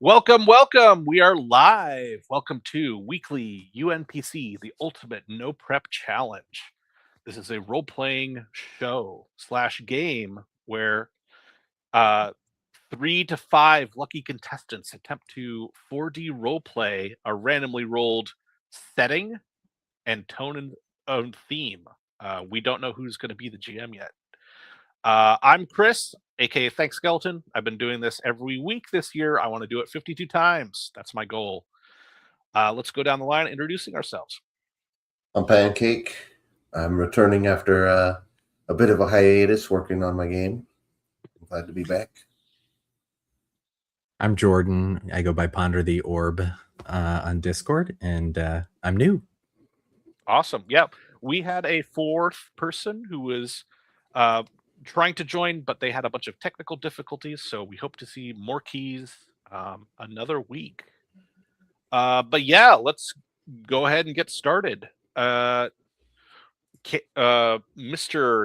Welcome, welcome. We are live. Welcome to weekly UnPC, the ultimate no prep challenge. This is a role playing show slash game where 3 to 5 lucky contestants attempt to 4D role play a randomly rolled setting and tone and theme. We don't know who's going to be the GM yet. I'm Chris, aka Thanks Skeleton. I've been doing this every week this year. I want to do it 52 times. That's my goal. Let's go down the line introducing ourselves. I'm Pancake. I'm returning after a bit of a hiatus working on my game. I'm glad to be back. I'm Jordan. I go by Ponder the Orb on Discord, and I'm new. Awesome. Yep. We had a fourth person who was trying to join, but they had a bunch of technical difficulties, so we hope to see more keys another week. But yeah, let's go ahead and get started. Mr.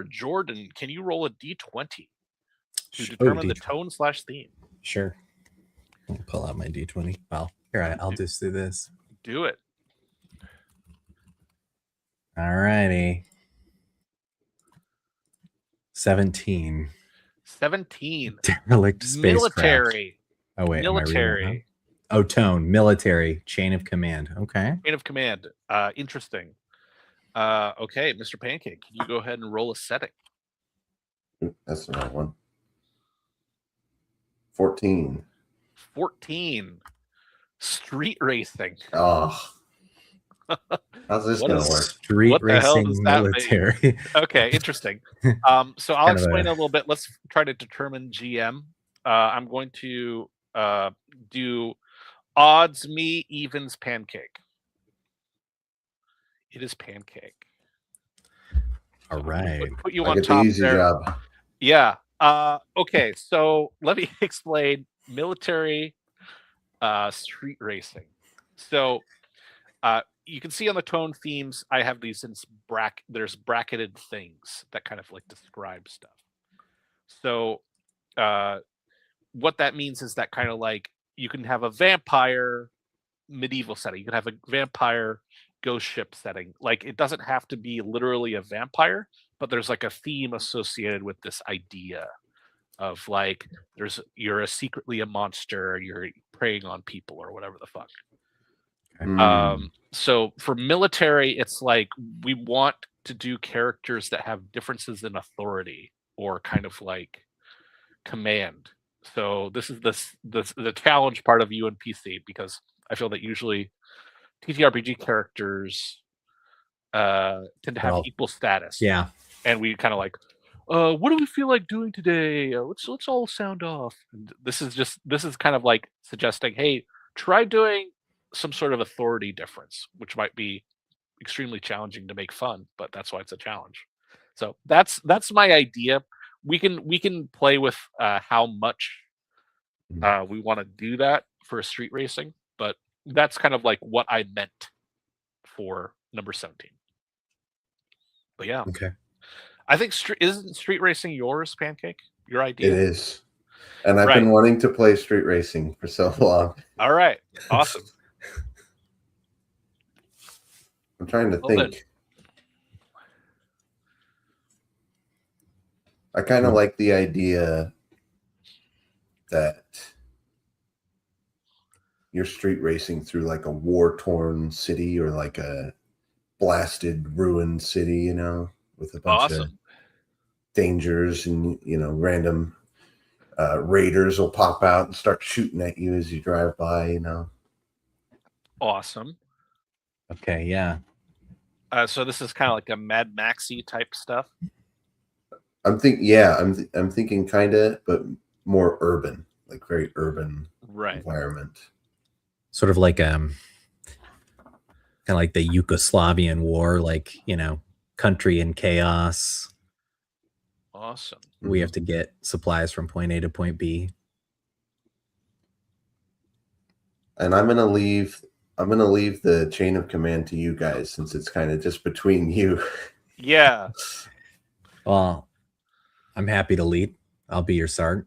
Jordan, can you roll a d20 to determine the tone/theme? Sure. I'll pull out my d20. Well, here, I'll just do this. Do it. All righty. 17. 17. Derelict spacecraft. Military. Oh, wait. Military. Oh, tone. Military. Chain of command. Okay. Chain of command. Interesting. Okay, Mr. Pancake, can you go ahead and roll a setting? That's the right one. 14. 14. Street racing. Oh. How's this going to work? Street racing military. Okay, interesting. So I'll explain a little bit. Let's try to determine GM. I'm going to do odds me, evens Pancake. It is Pancake. All right. Put you on top there. Job. Yeah. Okay, so let me explain military street racing. So you can see on the tone themes, I have these in there's bracketed things that kind of like describe stuff. So what that means is that kind of like you can have a vampire medieval setting. You can have a vampire ghost ship setting. Like it doesn't have to be literally a vampire, but there's like a theme associated with this idea of like you're secretly a monster, you're preying on people or whatever the fuck. So for military, it's like we want to do characters that have differences in authority or kind of like command. So this is the challenge part of UnPC, because I feel that usually TTRPG characters tend to have equal status. Yeah. And we kind of like, what do we feel like doing today? Let's all sound off. And this is kind of like suggesting, hey, try doing some sort of authority difference, which might be extremely challenging to make fun, but that's why it's a challenge. So that's my idea. We can play with how much we want to do that for a street racing, but that's kind of like what I meant for number 17. But yeah. Okay. I think isn't street racing yours, Pancake? Your idea? It is. And I've been wanting to play street racing for so long. All right. Awesome. I'm trying to think. I kind of like the idea that you're street racing through like a war-torn city or like a blasted, ruined city, you know, with a bunch of dangers, and random raiders will pop out and start shooting at you as you drive by, you know. Awesome. Okay, yeah. So this is kind of like a Mad Maxy type stuff. I'm thinking kind of, but more urban, like very urban environment. Sort of like kind of like the Yugoslavian war, like, country in chaos. Awesome. We have to get supplies from point A to point B. And I'm gonna leave the chain of command to you guys, since it's kind of just between you. Yeah. Well, I'm happy to lead. I'll be your sergeant.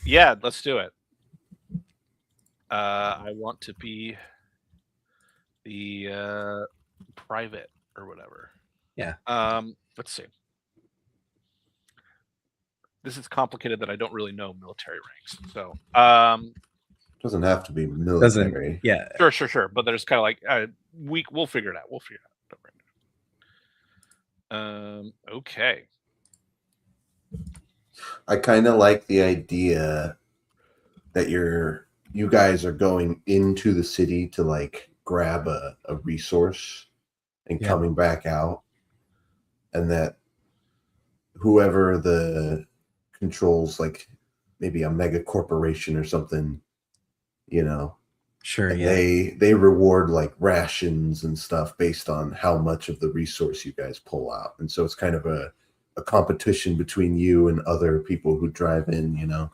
Yeah, let's do it. I want to be the private or whatever. Yeah. Let's see. This is complicated that I don't really know military ranks. So Doesn't have to be military. Yeah. Sure. But there's kind of like we'll figure it out. Okay. I kind of like the idea that you guys are going into the city to like grab a resource and coming back out, and that whoever the controls, like maybe a mega corporation or something, Sure. They reward like rations and stuff based on how much of the resource you guys pull out, and so it's kind of a competition between you and other people who drive in,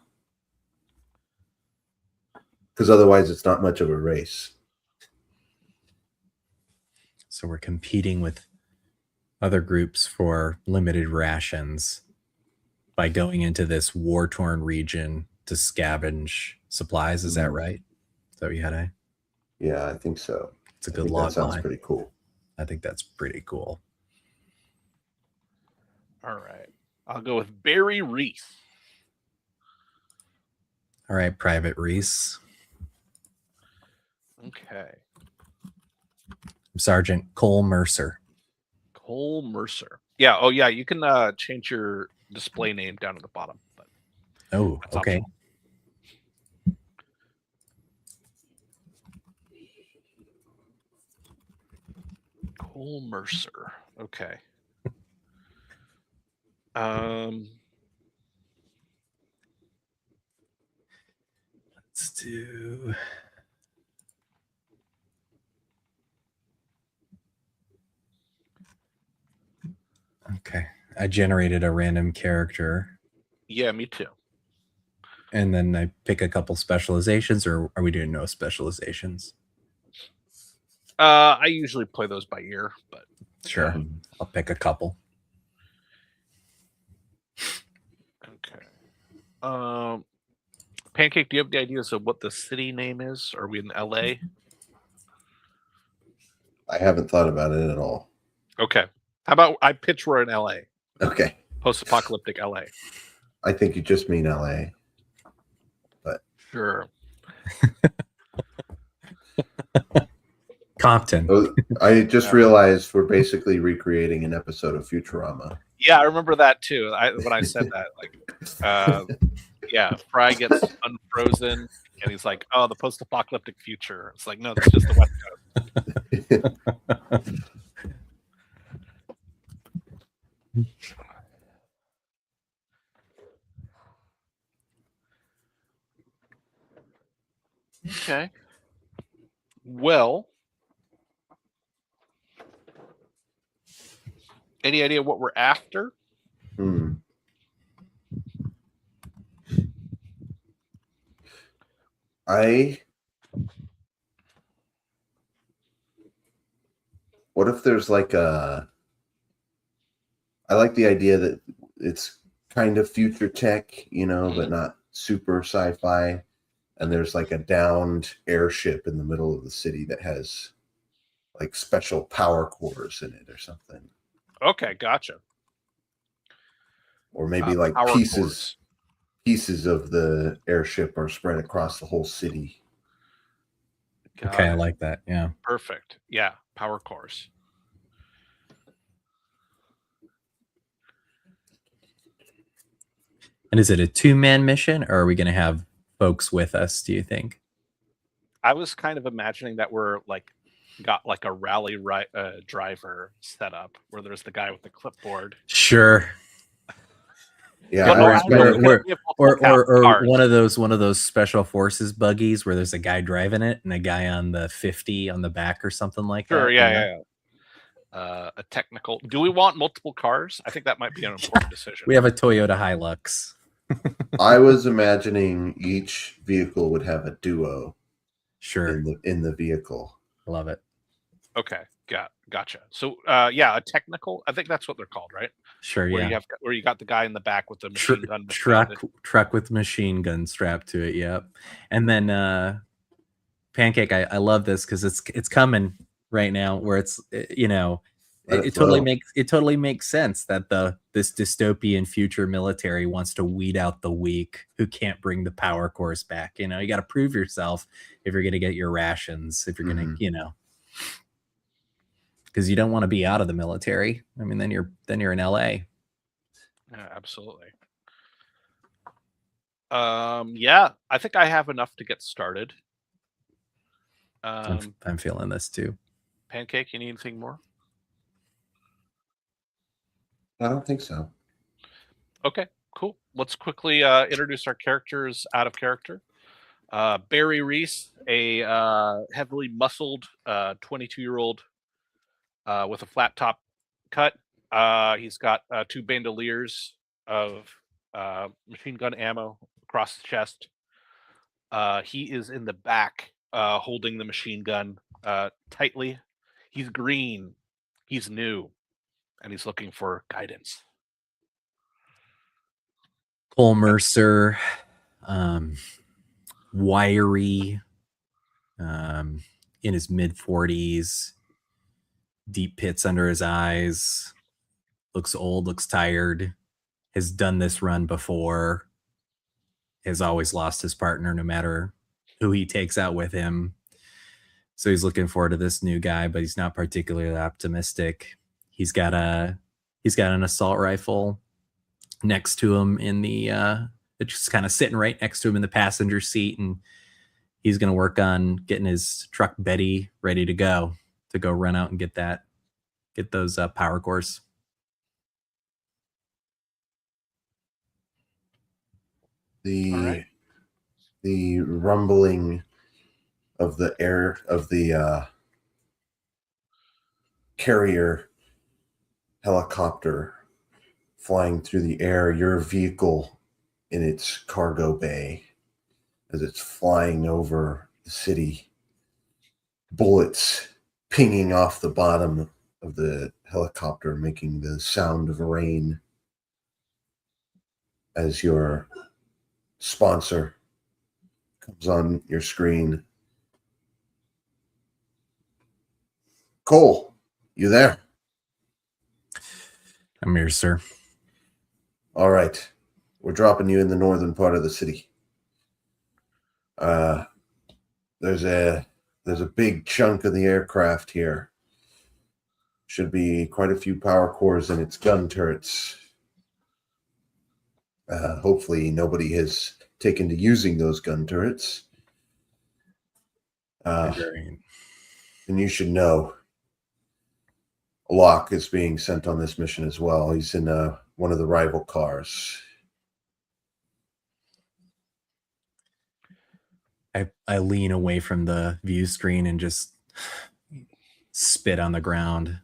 because otherwise it's not much of a race. So we're competing with other groups for limited rations by going into this war-torn region to scavenge supplies. Is that right? Is that what you had? Yeah, I think so. It's a good log line. That sounds pretty cool. I think that's pretty cool. All right. I'll go with Barry Reese. All right, Private Reese. Okay. Sergeant Cole Mercer. Cole Mercer. Yeah. Oh, yeah. You can change your display name down at the bottom. But okay. Optional. Cole Mercer. Okay. Let's do. Okay. I generated a random character. Yeah, me too. And then I pick a couple specializations, or are we doing no specializations? I usually play those by ear, but sure. I'll pick a couple. Okay. Pancake, do you have any ideas of what the city name is? Are we in LA? I haven't thought about it at all. Okay. How about I pitch we're in LA? Okay. Post-apocalyptic LA. I think you just mean LA. But sure. Compton. I just realized we're basically recreating an episode of Futurama. Yeah, I remember that too. When I said that, Fry gets unfrozen, and he's like, "Oh, the post-apocalyptic future." It's like, no, that's just the West Coast. Okay. Well, any idea what we're after? What if there's like I like the idea that it's kind of future tech, but not super sci-fi. And there's like a downed airship in the middle of the city that has like special power cores in it or something. Okay, gotcha. Or maybe like pieces of the airship are spread across the whole city. Okay, I like that. Yeah. Perfect. Yeah, power cores. And is it a 2-man mission, or are we going to have folks with us, do you think? I was kind of imagining that we're got like a rally driver set up where there's the guy with the clipboard. Sure. Yeah, or one of those special forces buggies where there's a guy driving it and a guy on the 50 on the back or something like that. Sure, yeah. A technical. Do we want multiple cars? I think that might be an important decision. We have a Toyota Hilux. I was imagining each vehicle would have a duo. Sure. In the vehicle. Love it. Okay, gotcha. So a technical. I think that's what they're called, right? Sure. Where you got the guy in the back with the machine gun. Truck with machine gun strapped to it. Yep. And then Pancake, I love this because it's coming right now where it's Let it it flow. totally makes sense that this dystopian future military wants to weed out the weak who can't bring the power cores back. You got to prove yourself if you're going to get your rations, if you're going to, because you don't want to be out of the military. I mean, then you're in LA. Yeah, absolutely. Yeah, I think I have enough to get started. I'm feeling this too. Pancake, you need anything more? I don't think so. Okay, cool. Let's quickly introduce our characters out of character. Barry Reese, a heavily muscled 22-year-old with a flat top cut. He's got 2 bandoliers of machine gun ammo across the chest. He is in the back holding the machine gun tightly. He's green. He's new. And he's looking for guidance. Cole Mercer, wiry, in his mid-40s, deep pits under his eyes, looks old, looks tired, has done this run before, has always lost his partner no matter who he takes out with him. So he's looking forward to this new guy, but he's not particularly optimistic. He's got an assault rifle next to him in the it's just kind of sitting right next to him in the passenger seat, and he's going to work on getting his truck Betty ready to go run out and get those power cores. The rumbling of the air of the carrier helicopter flying through the air, your vehicle in its cargo bay as it's flying over the city, bullets pinging off the bottom of the helicopter, making the sound of rain as your sponsor comes on your screen. Cole, you there? I'm here, sir. All right. We're dropping you in the northern part of the city. There's a big chunk of the aircraft here. Should be quite a few power cores in its gun turrets. Hopefully nobody has taken to using those gun turrets. And you should know Locke is being sent on this mission as well. He's in one of the rival cars. I lean away from the view screen and just spit on the ground.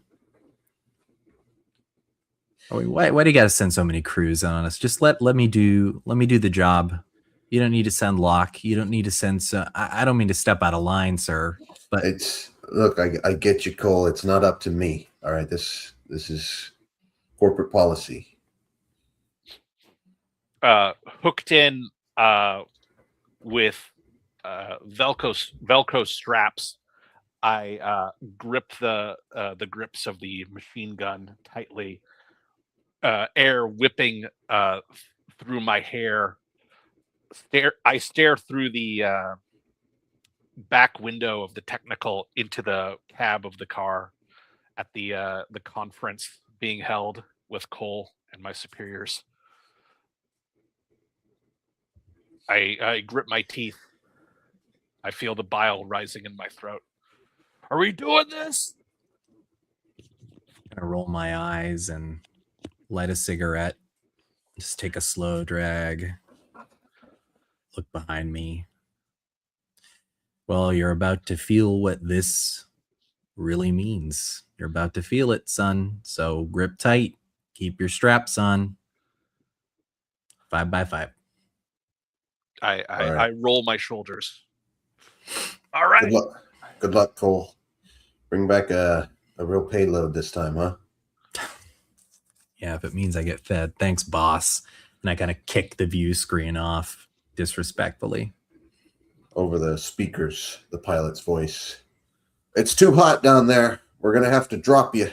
Why do you got to send so many crews on us? Just let me do the job. You don't need to send Locke. You don't need to send. I don't mean to step out of line, sir. But look, I get you, Cole. It's not up to me. All right, this is corporate policy. Hooked in with Velcro straps, I grip the grips of the machine gun tightly. Air whipping through my hair. I stare through the back window of the technical into the cab of the car at the conference being held with Cole and my superiors. I grip my teeth. I feel the bile rising in my throat. Are we doing this? I roll my eyes and light a cigarette. Just take a slow drag. Look behind me. Well, you're about to feel what this really means. You're about to feel it, son. So grip tight. Keep your straps on. 5x5. I roll my shoulders. All right. Good luck, Cole. Bring back a real payload this time, huh? Yeah, if it means I get fed. Thanks, boss. And I kind of kick the view screen off disrespectfully. over the speakers, the pilot's voice. It's too hot down there. We're going to have to drop you.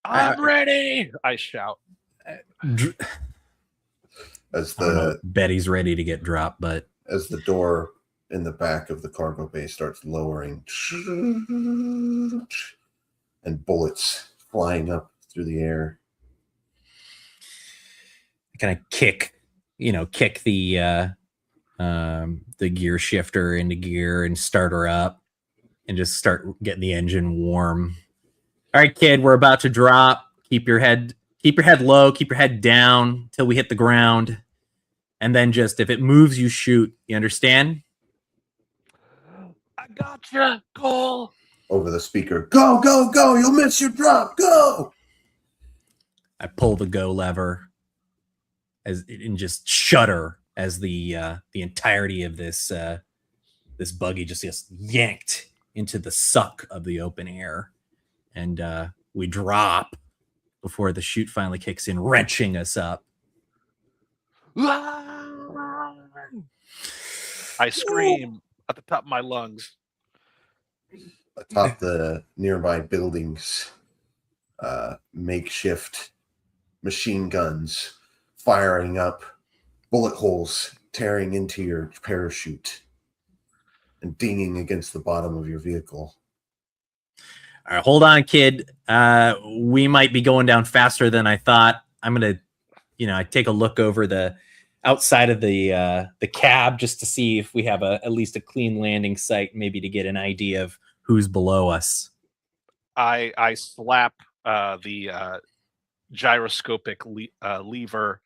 I'm ready, I shout. As I don't know if Betty's ready to get dropped, but as the door in the back of the cargo bay starts lowering, and bullets flying up through the air. kind of kick the gear shifter into gear and start her up and just start getting the engine warm. All right, kid, we're about to drop. Keep your head low, keep your head down till we hit the ground. And then just if it moves, you shoot. You understand? I gotcha. Goal. Over the speaker. Go, go, go. You'll miss your drop. Go. I pull the go lever and just shudder as the entirety of this buggy just gets yanked into the suck of the open air. And we drop before the chute finally kicks in, wrenching us up. I scream at the top of my lungs. Atop the nearby buildings, makeshift machine guns firing up, bullet holes tearing into your parachute and dinging against the bottom of your vehicle. All right, hold on, kid. We might be going down faster than I thought. I'm gonna, I take a look over the outside of the cab just to see if we have at least a clean landing site, maybe to get an idea of who's below us. I slap the gyroscopic lever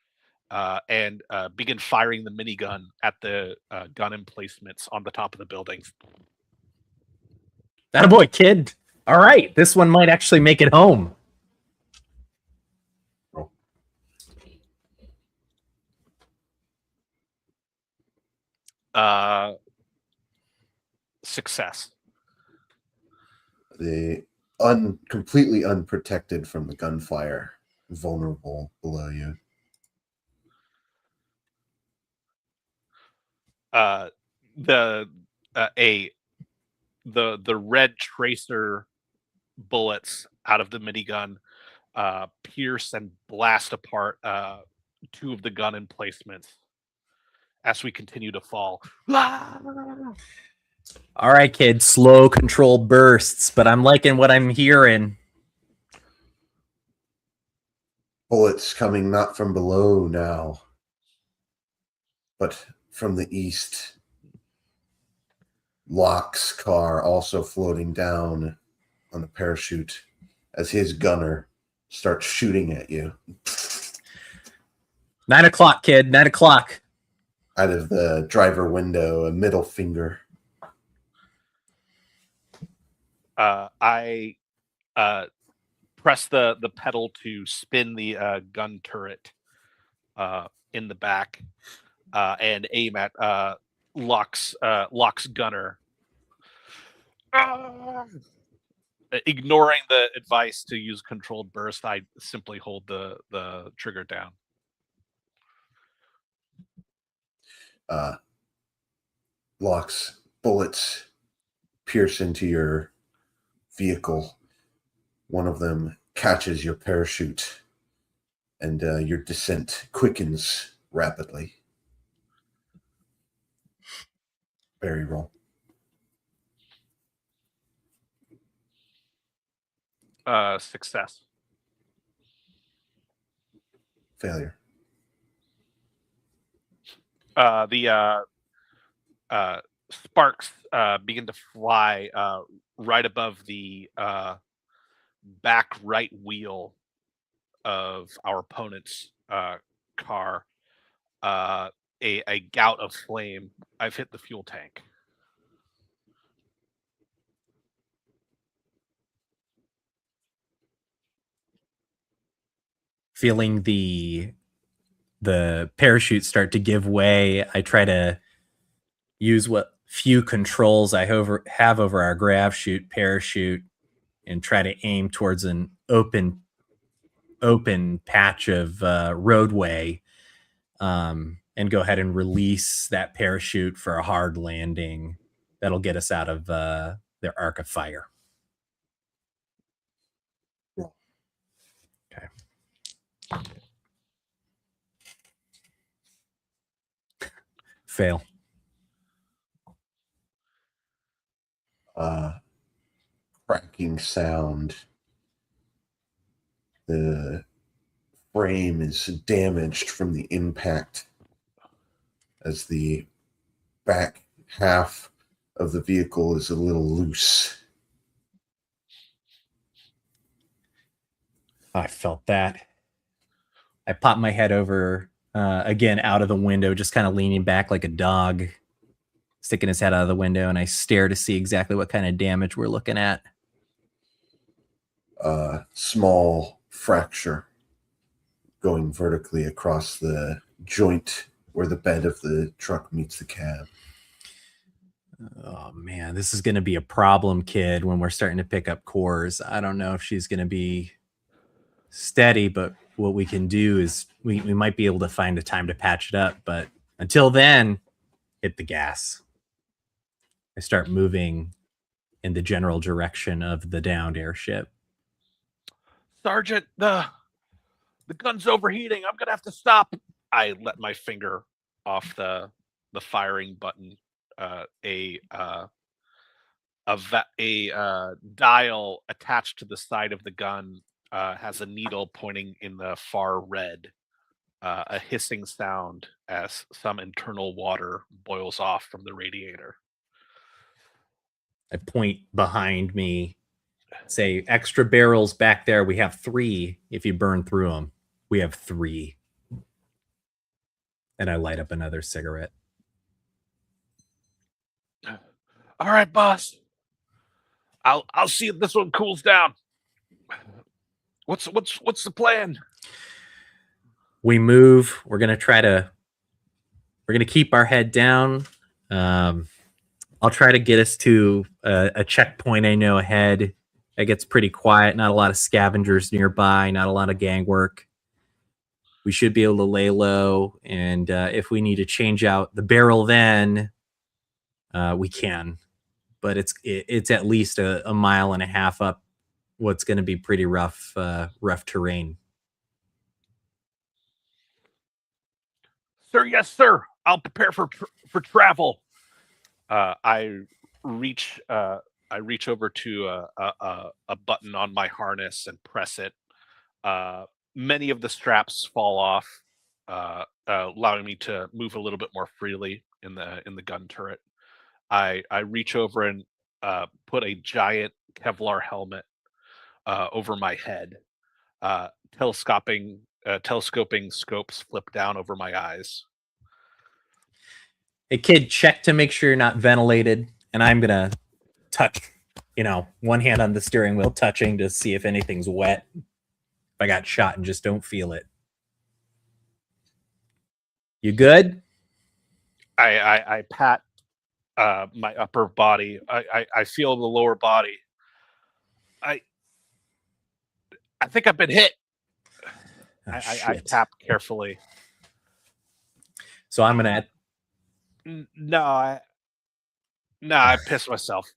and begin firing the minigun at the gun emplacements on the top of the building. That boy, kid. All right, this one might actually make it home. Success. The completely unprotected from the gunfire, vulnerable below you. The red tracer bullets out of the minigun pierce and blast apart two of the gun emplacements as we continue to fall. All right, kid, slow control bursts, but I'm liking what I'm hearing. Bullets coming not from below now, but from the east. Locke's car also floating down on the parachute as his gunner starts shooting at you. 9 o'clock, kid, 9 o'clock. Out of the driver window, a middle finger. I press the pedal to spin the gun turret in the back and aim at Locke's gunner. Ignoring the advice to use controlled burst, I simply hold the trigger down. Locke's bullets pierce into your vehicle. One of them catches your parachute, and your descent quickens rapidly. Barry roll. Success. Failure. The sparks begin to fly right above the back right wheel of our opponent's car. A gout of flame. I've hit the fuel tank. Feeling the parachute start to give way, I try to use what few controls I have over our grav chute parachute and try to aim towards an open patch of roadway. and go ahead and release that parachute for a hard landing that'll get us out of their arc of fire. Okay. Fail. Cracking sound. The frame is damaged from the impact as the back half of the vehicle is a little loose. I felt that. I popped my head over again out of the window, just kind of leaning back like a dog, sticking his head out of the window, and I stare to see exactly what kind of damage we're looking at. Small fracture going vertically across the joint where the bed of the truck meets the cab. Oh man, this is going to be a problem, kid, when we're starting to pick up cores. I don't know if she's going to be steady, but what we can do is we might be able to find a time to patch it up. But until then, hit the gas. I start moving in the general direction of the downed airship. Sergeant, the gun's overheating. I'm gonna have to stop. I let my finger off the firing button. A dial attached to the side of the gun has a needle pointing in the far red. A hissing sound as some internal water boils off from the radiator. I point behind me, say, extra barrels back there. We have 3. If you burn through them, we have 3. And I light up another cigarette. All right, boss. I'll see if this one cools down. What's the plan? We move. We're gonna keep our head down. I'll try to get us to a checkpoint I know ahead. It gets pretty quiet. Not a lot of scavengers nearby. Not a lot of gang work. We should be able to lay low, and if we need to change out the barrel, then we can. But it's at least a mile and a half up what's going to be pretty rough terrain. Sir, yes, sir. I'll prepare for travel. I reach over to a button on my harness and press it. Many of the straps fall off, allowing me to move a little bit more freely in the gun turret. I reach over and put a giant Kevlar helmet over my head. Telescoping scopes flip down over my eyes. Hey, kid, check to make sure you're not ventilated. And I'm going to touch, one hand on the steering wheel, touching to see if anything's wet. If I got shot and just don't feel it. You good? I pat my upper body. I feel the lower body. I think I've been hit. Oh, I tap carefully. So I'm gonna. No, I pissed myself.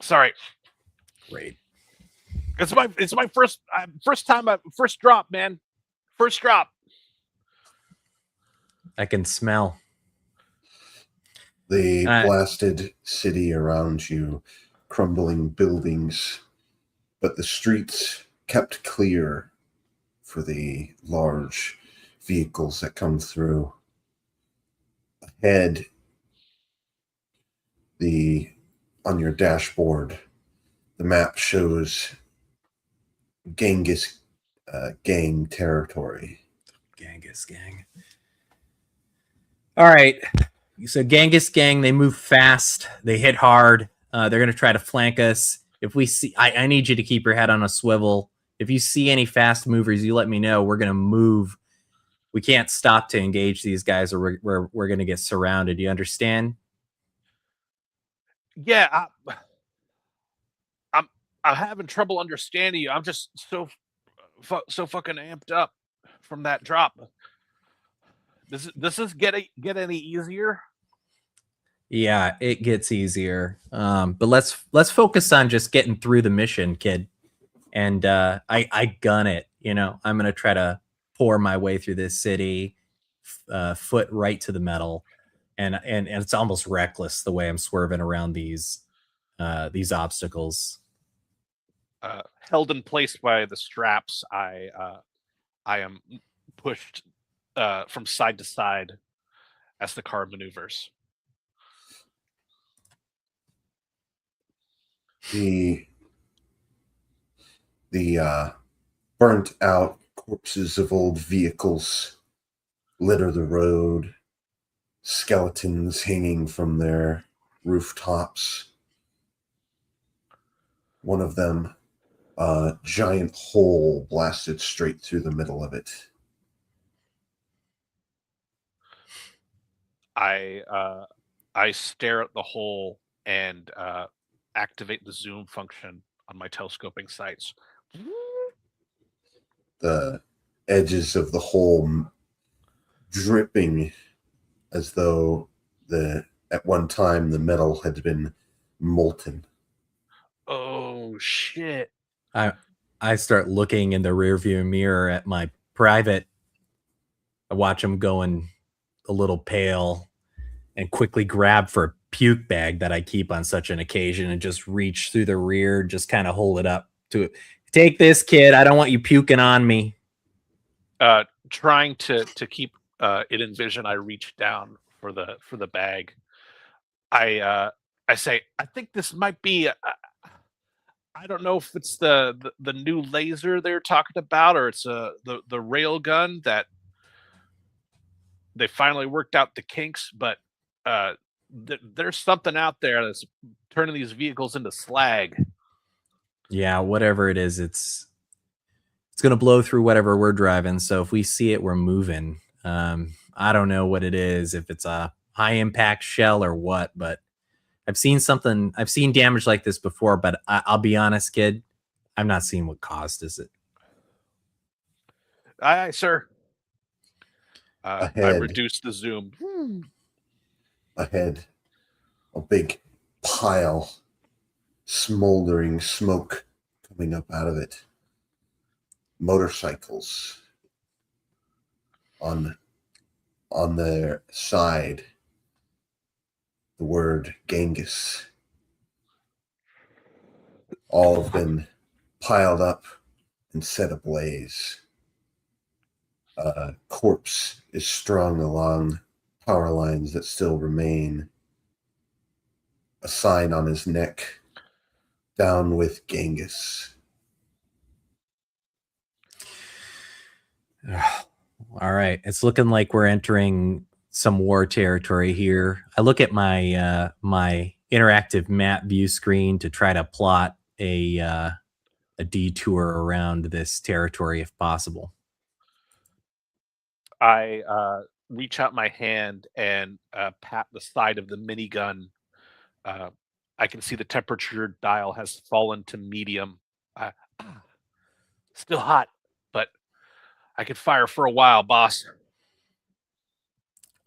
Sorry. Great. It's my first drop, man. First drop. I can smell the blasted city around you, crumbling buildings, but the streets kept clear for the large vehicles that come through. Ahead, on your dashboard, the map shows Genghis gang territory. Genghis gang. All right. So Genghis gang, they move fast. They hit hard. They're going to try to flank us. If we see, I need you to keep your head on a swivel. If you see any fast movers, you let me know. We're going to move. We can't stop to engage these guys, or we're going to get surrounded. You understand? Yeah, I'm having trouble understanding you. I'm just so fucking amped up from that drop. Does this get any easier? Yeah, it gets easier. But let's focus on just getting through the mission, kid. And I gun it. You know, I'm gonna try to pour my way through this city, foot right to the metal, and it's almost reckless the way I'm swerving around these obstacles. Held in place by the straps, I am pushed from side to side as the car maneuvers. The burnt out corpses of old vehicles litter the road, skeletons hanging from their rooftops. One of them, a giant hole blasted straight through the middle of it. I stare at the hole and activate the zoom function on my telescoping sights. The edges of the hole dripping as though at one time the metal had been molten. Oh shit. I start looking in the rearview mirror at my private. I watch him going a little pale and quickly grab for a puke bag that I keep on such an occasion and just reach through the rear, just kind of hold it up to it. Take this, kid. I don't want you puking on me. Trying to keep it in vision, I reach down for the bag. I say, I think this might be. I don't know if it's the new laser they're talking about, or it's the rail gun that they finally worked out the kinks. But there's something out there that's turning these vehicles into slag. Yeah, whatever it is, it's going to blow through whatever we're driving. So if we see it, we're moving. I don't know what it is, if it's a high impact shell or what, but I've seen damage like this before, but I'll be honest, kid, I'm not seeing what caused it. Aye, sir. I reduced the zoom. Ahead, a big pile, smoldering smoke coming up out of it. Motorcycles on their side. The word Genghis. All have been piled up and set ablaze. A corpse is strung along power lines that still remain. A sign on his neck, down with Genghis. All right. It's looking like we're entering some war territory here. I look at my my interactive map view screen to try to plot a detour around this territory if possible. I reach out my hand and pat the side of the minigun. I can see the temperature dial has fallen to medium. Still hot, but I could fire for a while, boss.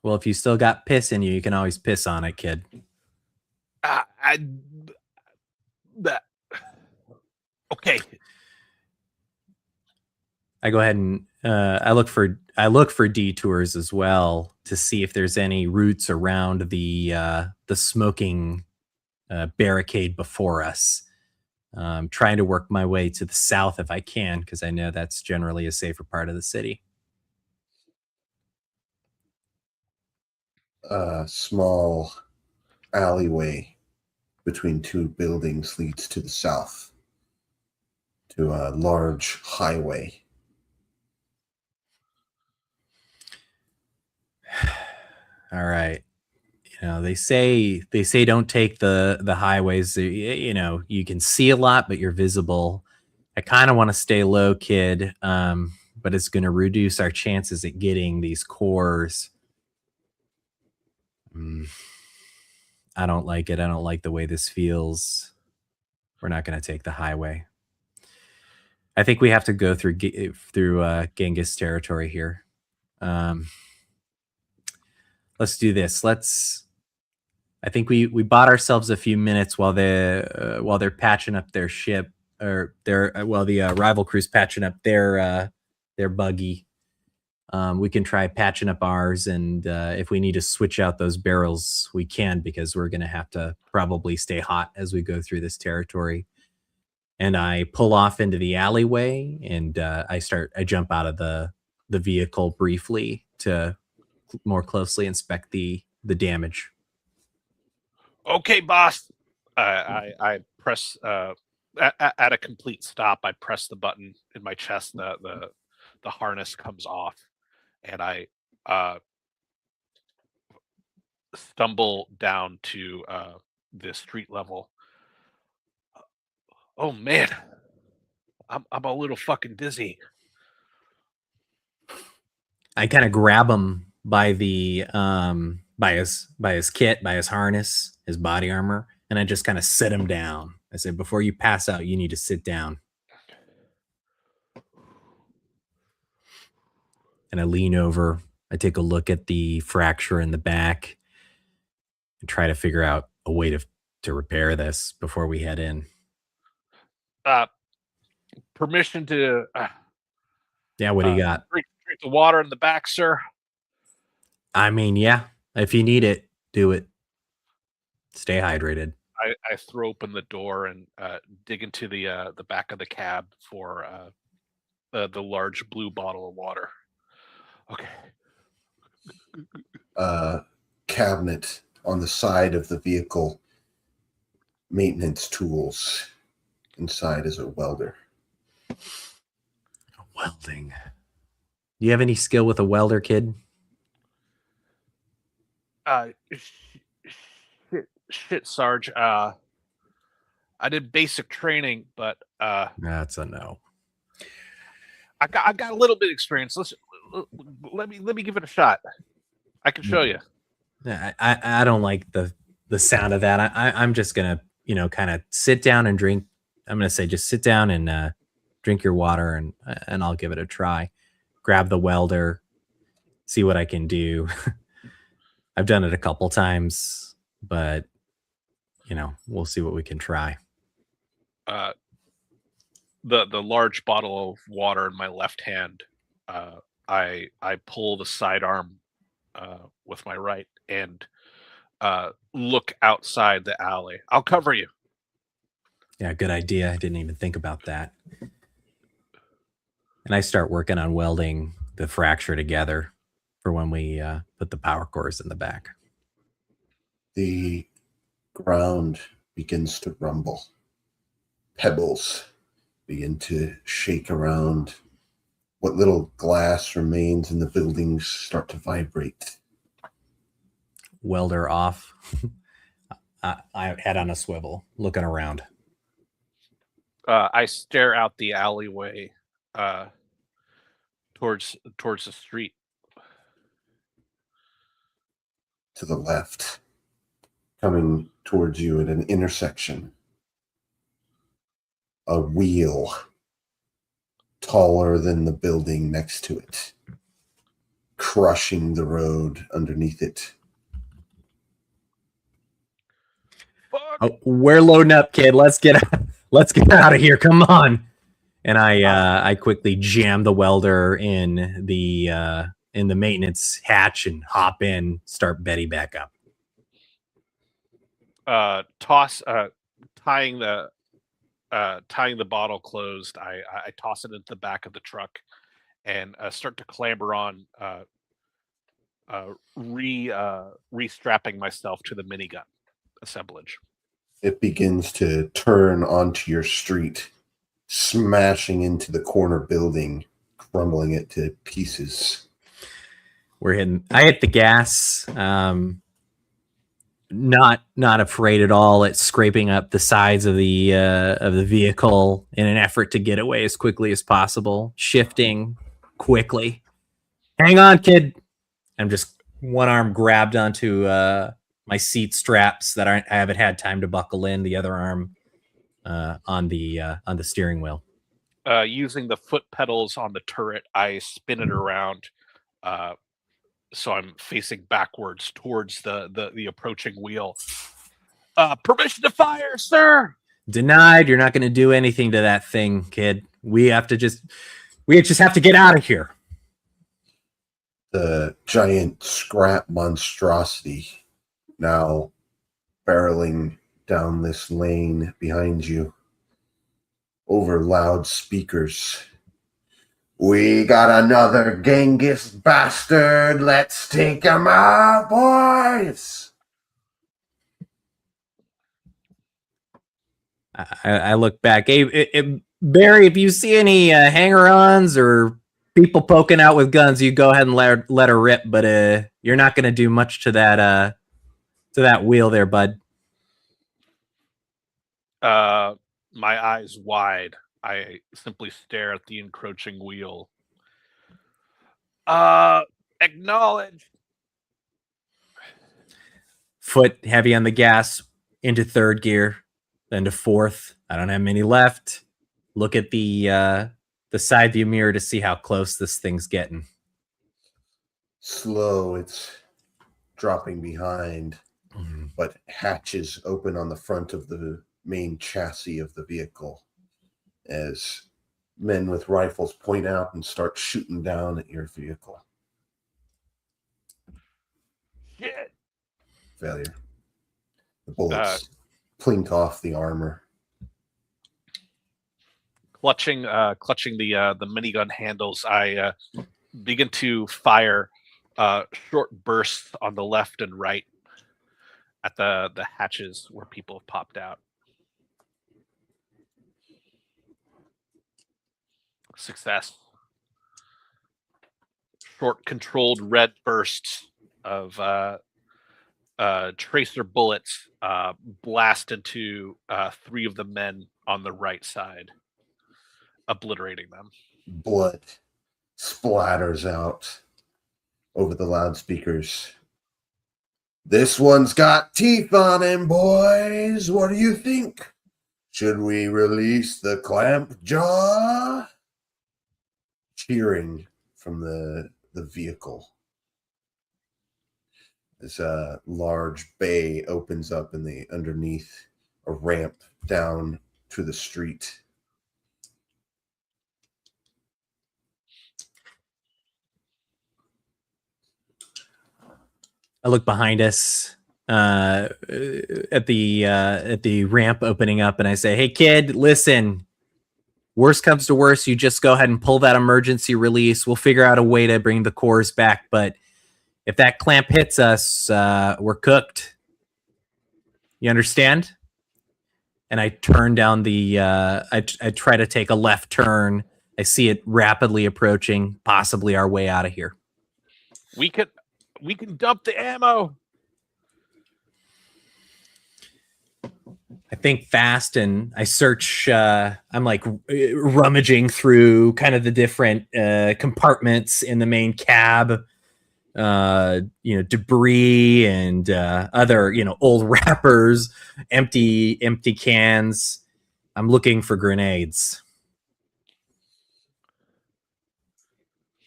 Well, if you still got piss in you, you can always piss on it, kid. Okay. I go ahead and I look for detours as well to see if there's any routes around the smoking barricade before us. Trying to work my way to the south if I can, because I know that's generally a safer part of the city. A small alleyway between two buildings leads to the south to a large highway. All right. You know, they say don't take the highways. You know, you can see a lot, but you're visible. I kind of want to stay low, kid, but it's going to reduce our chances at getting these cores. I don't like it. I don't like the way this feels. We're not going to take the highway. I think we have to go through Genghis territory here. let's do this. I think we bought ourselves a few minutes while they're patching up their ship, or the rival crew's patching up their buggy. We can try patching up ours, and if we need to switch out those barrels, we can, because we're going to have to probably stay hot as we go through this territory. And I pull off into the alleyway, and I jump out of the vehicle briefly to more closely inspect the damage. Okay, boss. I press at a complete stop. I press the button in my chest. The harness comes off, and I stumble down to the street level. Oh man, I'm a little fucking dizzy. I kind of grab him by the by his kit, by his harness, his body armor, and I just kind of sit him down. I said, before you pass out, you need to sit down. And I lean over. I take a look at the fracture in the back and try to figure out a way to repair this before we head in. Permission to yeah, what do you got? Drink the water in the back, sir. I mean, yeah, if you need it, do it. Stay hydrated. I throw open the door and dig into the back of the cab for the large blue bottle of water. Okay. Cabinet on the side of the vehicle. Maintenance tools. Inside is a welder. Welding. Do you have any skill with a welder, kid? Shit, Sarge. I did basic training, but that's a no. I got a little bit of experience. Let me give it a shot. I can show you. I don't like the sound of that. I'm just gonna kind of sit down and drink. I'm gonna say just sit down and drink your water, and I'll give it a try. Grab the welder, see what I can do. I've done it a couple times, but we'll see what we can try. The large bottle of water in my left hand. I pull the sidearm with my right and look outside the alley. I'll cover you. Yeah, good idea. I didn't even think about that. And I start working on welding the fracture together for when we put the power cores in the back. The ground begins to rumble. Pebbles begin to shake around. What little glass remains in the buildings start to vibrate. Welder off. I head on a swivel, looking around. I stare out the alleyway towards the street. To the left, coming towards you at an intersection, a wheel taller than the building next to it, crushing the road underneath it. Oh, we're loading up, kid. Let's get out of here. Come on. And I quickly jam the welder in the maintenance hatch and hop in, start Betty back up. Tying the bottle closed. I toss it into the back of the truck and start to clamber on, restrapping myself to the minigun assemblage. It begins to turn onto your street, smashing into the corner building, crumbling it to pieces. I hit the gas. Not afraid at all at scraping up the sides of the vehicle in an effort to get away as quickly as possible, shifting quickly. Hang on, kid. I'm just one arm grabbed onto my seat straps that I haven't had time to buckle in. The other arm on the steering wheel. Using the foot pedals on the turret, I spin it around, so I'm facing backwards towards the approaching wheel. Permission to fire, sir. Denied. You're not going to do anything to that thing, kid. We just have to get out of here. The giant scrap monstrosity now barreling down this lane behind you over loudspeakers. We got another Genghis bastard. Let's take him out, boys. I look back. Hey, Barry, if you see any hanger-ons or people poking out with guns, you go ahead and let her rip. But you're not going to do much to that wheel there, bud. My eyes wide. I simply stare at the encroaching wheel. Acknowledge. Foot heavy on the gas into third gear, then to fourth. I don't have many left. Look at the side view mirror to see how close this thing's getting. Slow, it's dropping behind, but hatches open on the front of the main chassis of the vehicle as men with rifles point out and start shooting down at your vehicle. Shit. Failure. The bullets plink off the armor. Clutching the minigun handles, I begin to fire short bursts on the left and right at the hatches where people have popped out. Success. Short, controlled red bursts of tracer bullets blast into 3 of the men on the right side, obliterating them. Blood splatters out over the loudspeakers. This one's got teeth on him, boys. What do you think? Should we release the clamp jaw? Cheering from the vehicle. This large bay opens up in the underneath a ramp down to the street. I look behind us at the ramp opening up, and I say, "Hey, kid, listen. Worst comes to worst, you just go ahead and pull that emergency release. We'll figure out a way to bring the cores back. But if that clamp hits us, we're cooked. You understand?" And I turn down the. I try to take a left turn. I see it rapidly approaching, possibly our way out of here. We can dump the ammo. I think fast and I search. I'm like rummaging through kind of the different compartments in the main cab, debris and other, old wrappers, empty cans. I'm looking for grenades.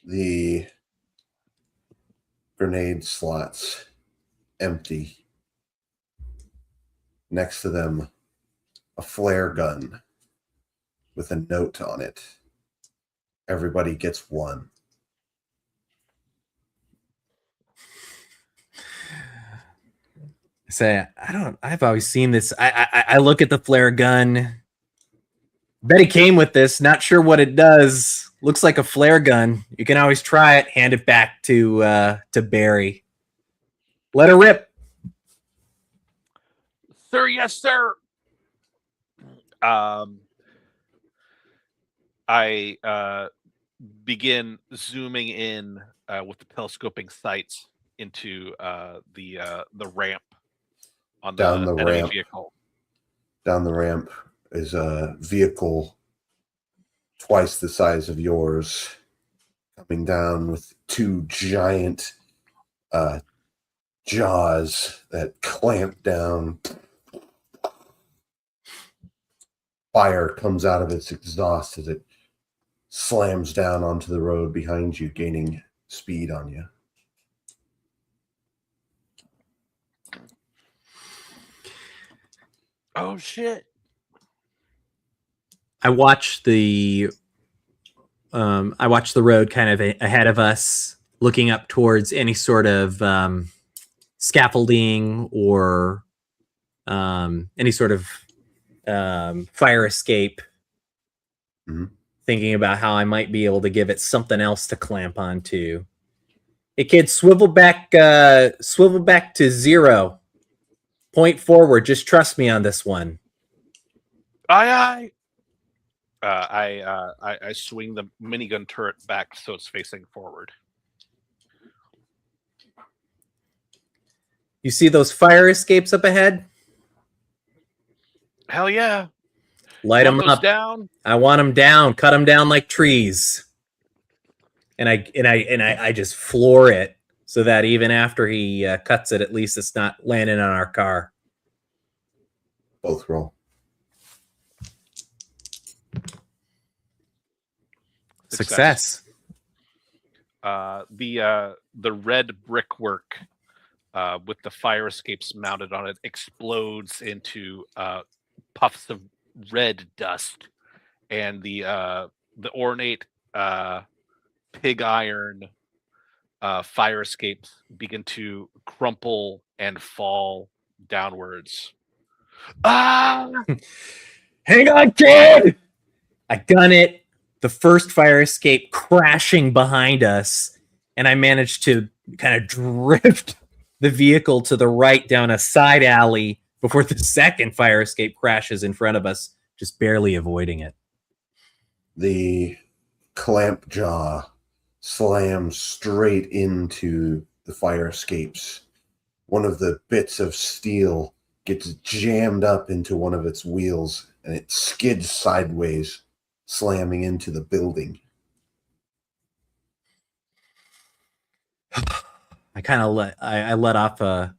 The grenade slots empty. Next to them, a flare gun with a note on it. Everybody gets one. Say, I've always seen this. I look at the flare gun. Bet it came with this. Not sure what it does. Looks like a flare gun. You can always try it. Hand it back to Barry. Let her rip. Sir, yes, sir. I begin zooming in with the telescoping sights into the ramp on the enemy ramp. vehicle. Down the ramp is a vehicle twice the size of yours, coming down with 2 giant jaws that clamp down. Fire comes out of its exhaust as it slams down onto the road behind you, gaining speed on you. Oh shit! I watch the road kind of ahead of us, looking up towards any sort of scaffolding or any sort of fire escape. Mm-hmm. Thinking about how I might be able to give it something else to clamp onto. Hey kids, swivel back to 0. Point forward. Just trust me on this one. Aye, aye. I swing the minigun turret back so it's facing forward. You see those fire escapes up ahead? Hell yeah! Light them up. Down. I want them down. Cut them down like trees. And I just floor it so that even after he cuts it, at least it's not landing on our car. Both roll. Success. The red brickwork with the fire escapes mounted on it explodes into puffs of red dust, and the ornate pig iron fire escapes begin to crumple and fall downwards. Ah! Hang on, kid! I gun it. The first fire escape crashing behind us, and I managed to kind of drift the vehicle to the right down a side alley before the second fire escape crashes in front of us, just barely avoiding it. The clamp jaw slams straight into the fire escapes. One of the bits of steel gets jammed up into one of its wheels, and it skids sideways, slamming into the building. I kind of let off a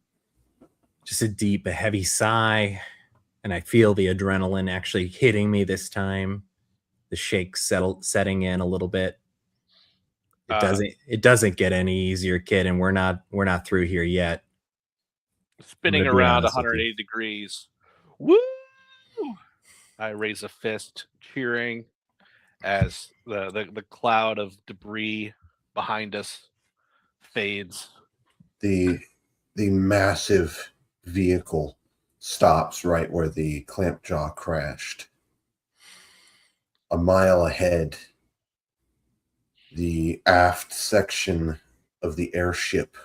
heavy sigh, and I feel the adrenaline actually hitting me this time. The shake setting in a little bit. It doesn't get any easier, kid, and we're not through here yet. Spinning around 180 degrees. Woo! I raise a fist, cheering as the cloud of debris behind us fades. The massive vehicle stops right where the clamp jaw crashed. A mile ahead, the aft section of the airship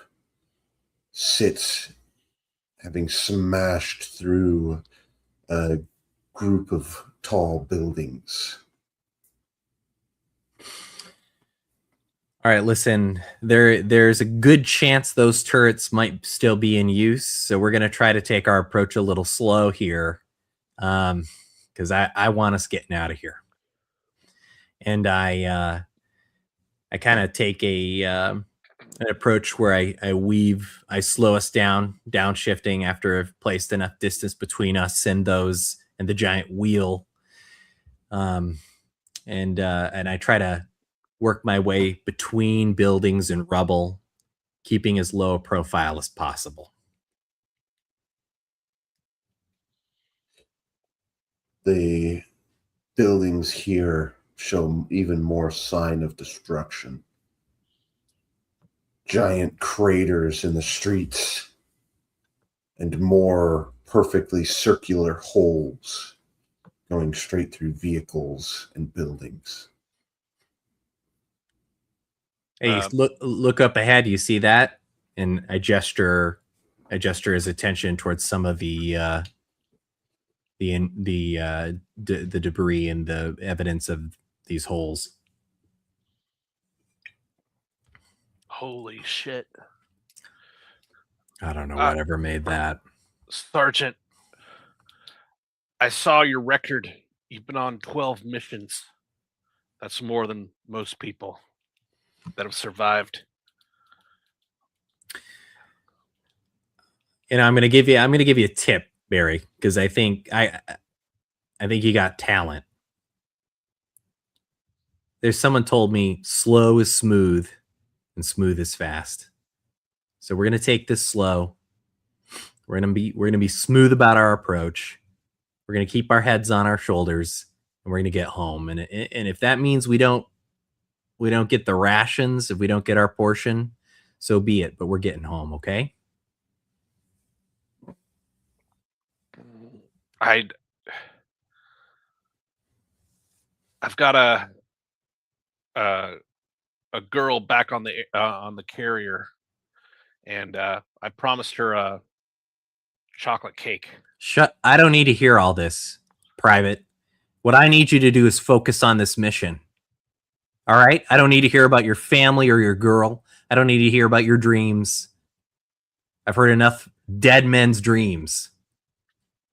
sits, having smashed through a group of tall buildings. All right, listen, there's a good chance those turrets might still be in use, so we're going to try to take our approach a little slow here, because I want us getting out of here. And I kind of take an approach where I slow us down, downshifting after I've placed enough distance between us and the giant wheel, and I try to work my way between buildings and rubble, keeping as low a profile as possible. The buildings here show even more sign of destruction. Giant craters in the streets and more perfectly circular holes going straight through vehicles and buildings. Hey, look up ahead. You see that? And I gesture his attention towards some of the debris and the evidence of these holes. Holy shit! I don't know whatever made that. Sergeant, I saw your record. You've been on 12 missions. That's more than most people that have survived. And I'm gonna give you a tip, Barry, because I think you got talent. There's someone told me slow is smooth and smooth is fast. So we're gonna take this slow. We're gonna be smooth about our approach, We're going to keep our heads on our shoulders, and we're going to get home. And if that means we don't get the rations, if we don't get our portion, so be it. But we're getting home, okay? I've got a girl back on the carrier, and I promised her a chocolate cake. I don't need to hear all this, Private. What I need you to do is focus on this mission. All right? I don't need to hear about your family or your girl. I don't need to hear about your dreams. I've heard enough dead men's dreams.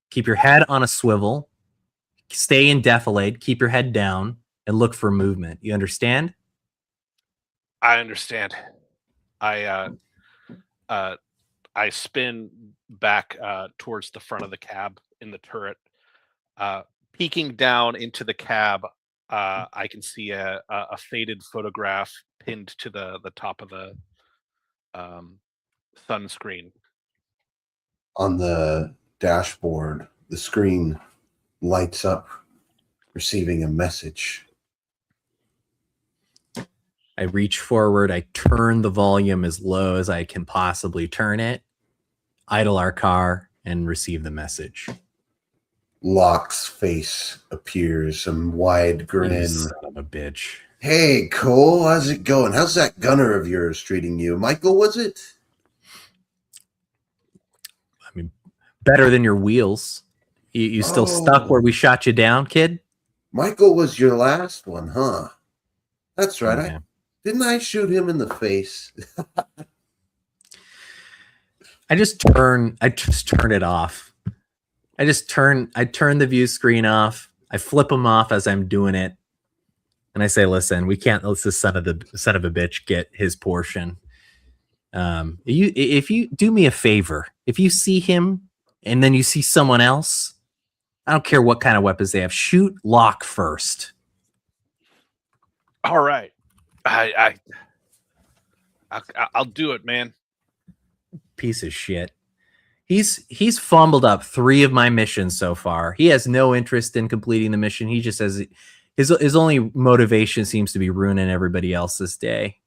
Keep your head on a swivel. Stay in defilade. Keep your head down and look for movement. You understand? I understand. I spin back towards the front of the cab in the turret. Peeking down into the cab, I can see a faded photograph pinned to the top of the sunscreen. On the dashboard, the screen lights up, receiving a message. I reach forward, I turn the volume as low as I can possibly turn it, idle our car, and receive the message. Locke's face appears, some wide grin. You son of a bitch. Hey, Cole, how's it going? How's that gunner of yours treating you? Michael, was it? I mean, better than your wheels. You still stuck where we shot you down, kid? Michael was your last one, huh? That's right. Yeah. Didn't I shoot him in the face? I just turn it off. I turn the view screen off. I flip them off as I'm doing it. And I say, listen, we can't let this son of a bitch get his portion. If you do me a favor, if you see him and then you see someone else, I don't care what kind of weapons they have, shoot Locke first. All right. I'll do it, man. Piece of shit. He's fumbled up 3 of my missions so far. He has no interest in completing the mission. He just has his only motivation seems to be ruining everybody else's day.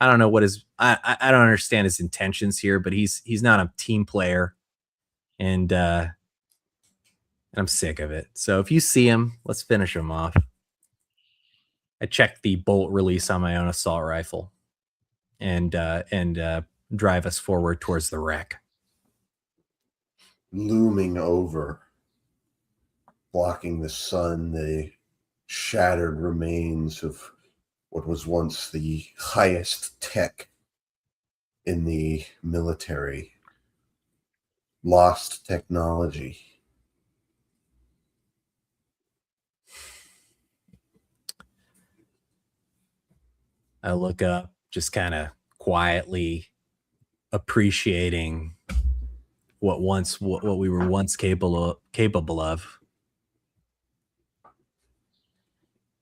I don't know what his I don't understand his intentions here, but he's not a team player, and I'm sick of it. So if you see him, let's finish him off. I checked the bolt release on my own assault rifle, and drive us forward towards the wreck. Looming over, blocking the sun, the shattered remains of what was once the highest tech in the military. Lost technology. I look up, just kind of quietly appreciating what we were once capable of.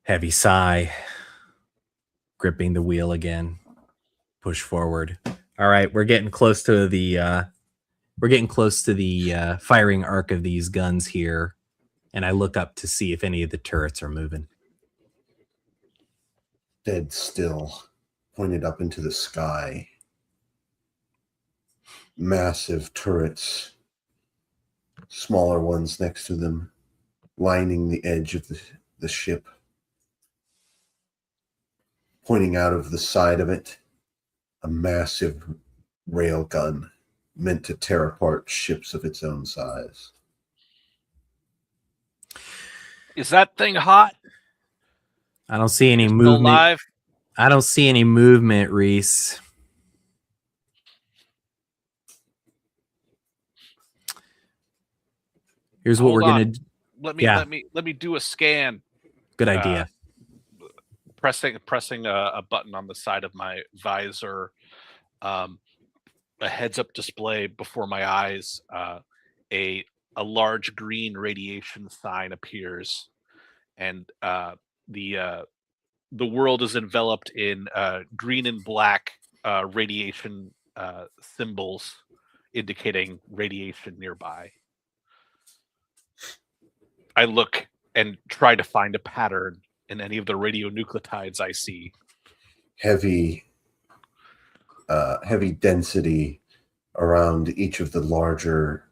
Heavy sigh, gripping the wheel again, push forward. All right, we're getting close to the firing arc of these guns here, and I look up to see if any of the turrets are moving. Dead still, pointed up into the sky. Massive turrets, smaller ones next to them, lining the edge of the ship. Pointing out of the side of it, a massive rail gun meant to tear apart ships of its own size. Is that thing hot? I don't see any Still movement. live? I don't see any movement, Reese. Here's what we're gonna do. Let me do a scan. Good idea. Pressing a button on the side of my visor, a heads-up display before my eyes. A large green radiation sign appears, and the world is enveloped in green and black radiation symbols indicating radiation nearby. I look and try to find a pattern in any of the radionuclides I see. Heavy density around each of the larger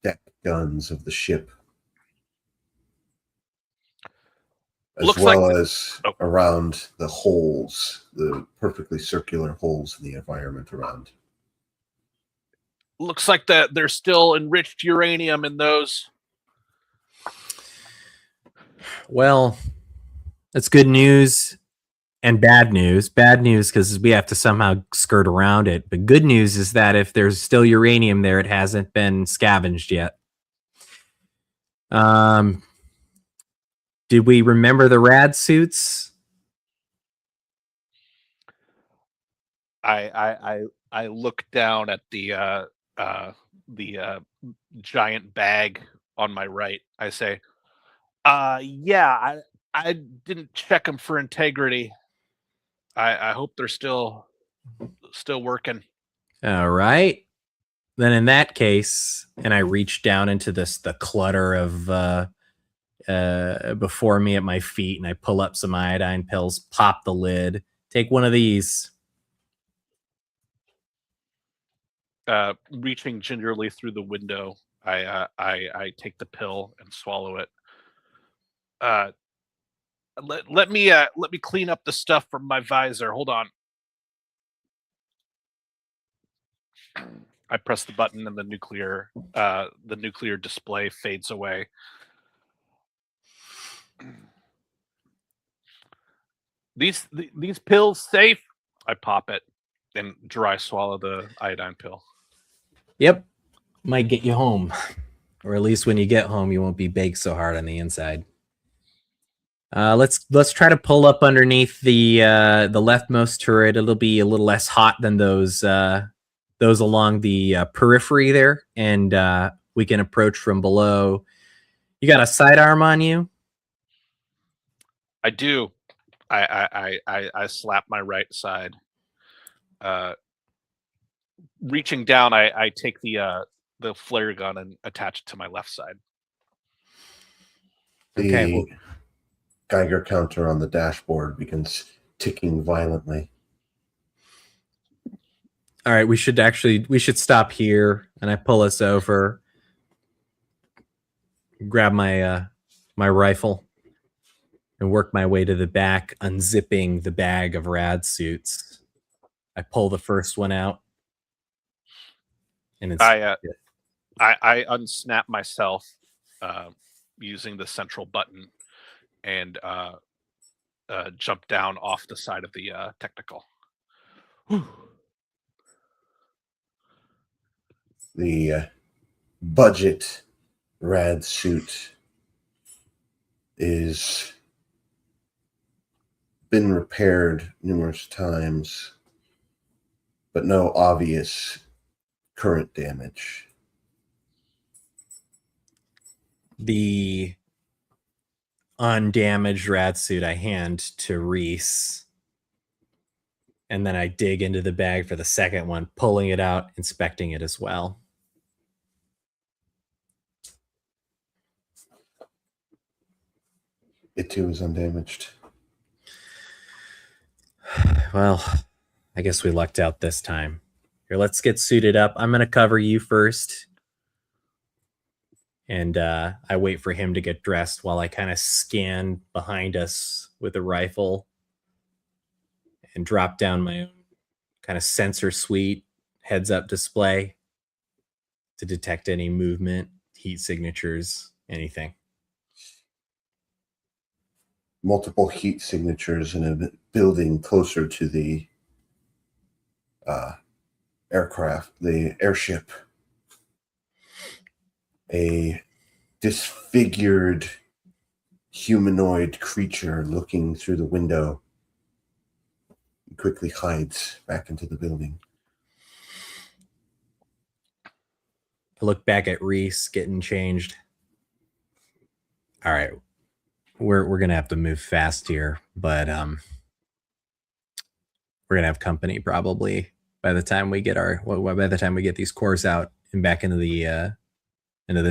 deck guns of the ship, as Looks well like as around the holes, the perfectly circular holes in the environment around. Looks like that there's still enriched uranium in those. Well, that's good news and bad news. Bad news because we have to somehow skirt around it. But good news is that if there's still uranium there, it hasn't been scavenged yet. Did we remember the rad suits? I look down at the giant bag on my right. I say, yeah, I didn't check them for integrity. I hope they're still working. All right. Then in that case, and I reach down into the clutter of before me at my feet, and I pull up some iodine pills, pop the lid, take one of these. Reaching gingerly through the window, I take the pill and swallow it. Let me clean up the stuff from my visor. Hold on. I press the button and the nuclear display fades away. These pills safe? I pop it and dry swallow the iodine pill. Yep. Might get you home. Or at least when you get home, you won't be baked so hard on the inside. Let's try to pull up underneath the leftmost turret. It'll be a little less hot than those along the periphery there, and we can approach from below. You got a sidearm on you? I do. I slap my right side. Reaching down, I take the flare gun and attach it to my left side. The Geiger counter on the dashboard begins ticking violently. All right, we should stop here, and I pull us over, grab my my rifle, and work my way to the back, unzipping the bag of rad suits. I pull the first one out, and I unsnap myself using the central button and jump down off the side of the technical. Whew. The budget rad suit is been repaired numerous times, but no obvious current damage. The undamaged rad suit I hand to Reese, and then I dig into the bag for the second one, pulling it out, inspecting it as well. It too is undamaged. Well, I guess we lucked out this time. Here, let's get suited up. I'm going to cover you first. And I wait for him to get dressed while I kind of scan behind us with a rifle and drop down my own kind of sensor suite, heads-up display to detect any movement, heat signatures, anything. Multiple heat signatures in a building closer to the aircraft, the airship. A disfigured humanoid creature looking through the window quickly hides back into the building. I look back at Reese getting changed. All right. We're gonna have to move fast here, but we're gonna have company probably by the time we get these cores out and back into the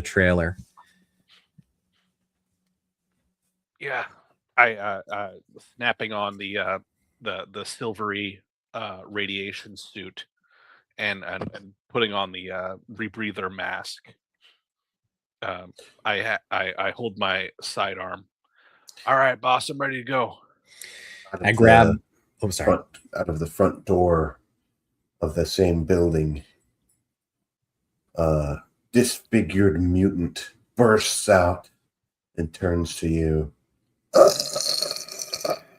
trailer. Yeah, I snapping on the silvery radiation suit and putting on the rebreather mask. I hold my sidearm. All right, boss, I'm ready to go. I grab. Oh, sorry. Out of the front door of the same building, a disfigured mutant bursts out and turns to you.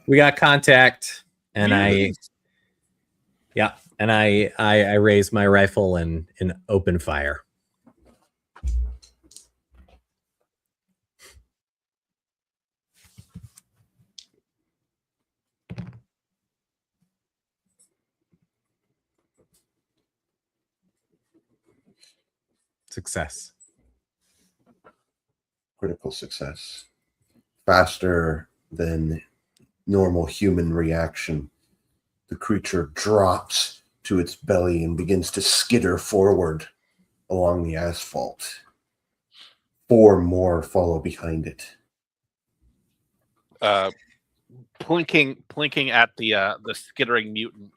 We got contact, and I raise my rifle and open fire. Success. Critical success. Faster than normal human reaction. The creature drops to its belly and begins to skitter forward along the asphalt. 4 more follow behind it. Plinking at the skittering mutant.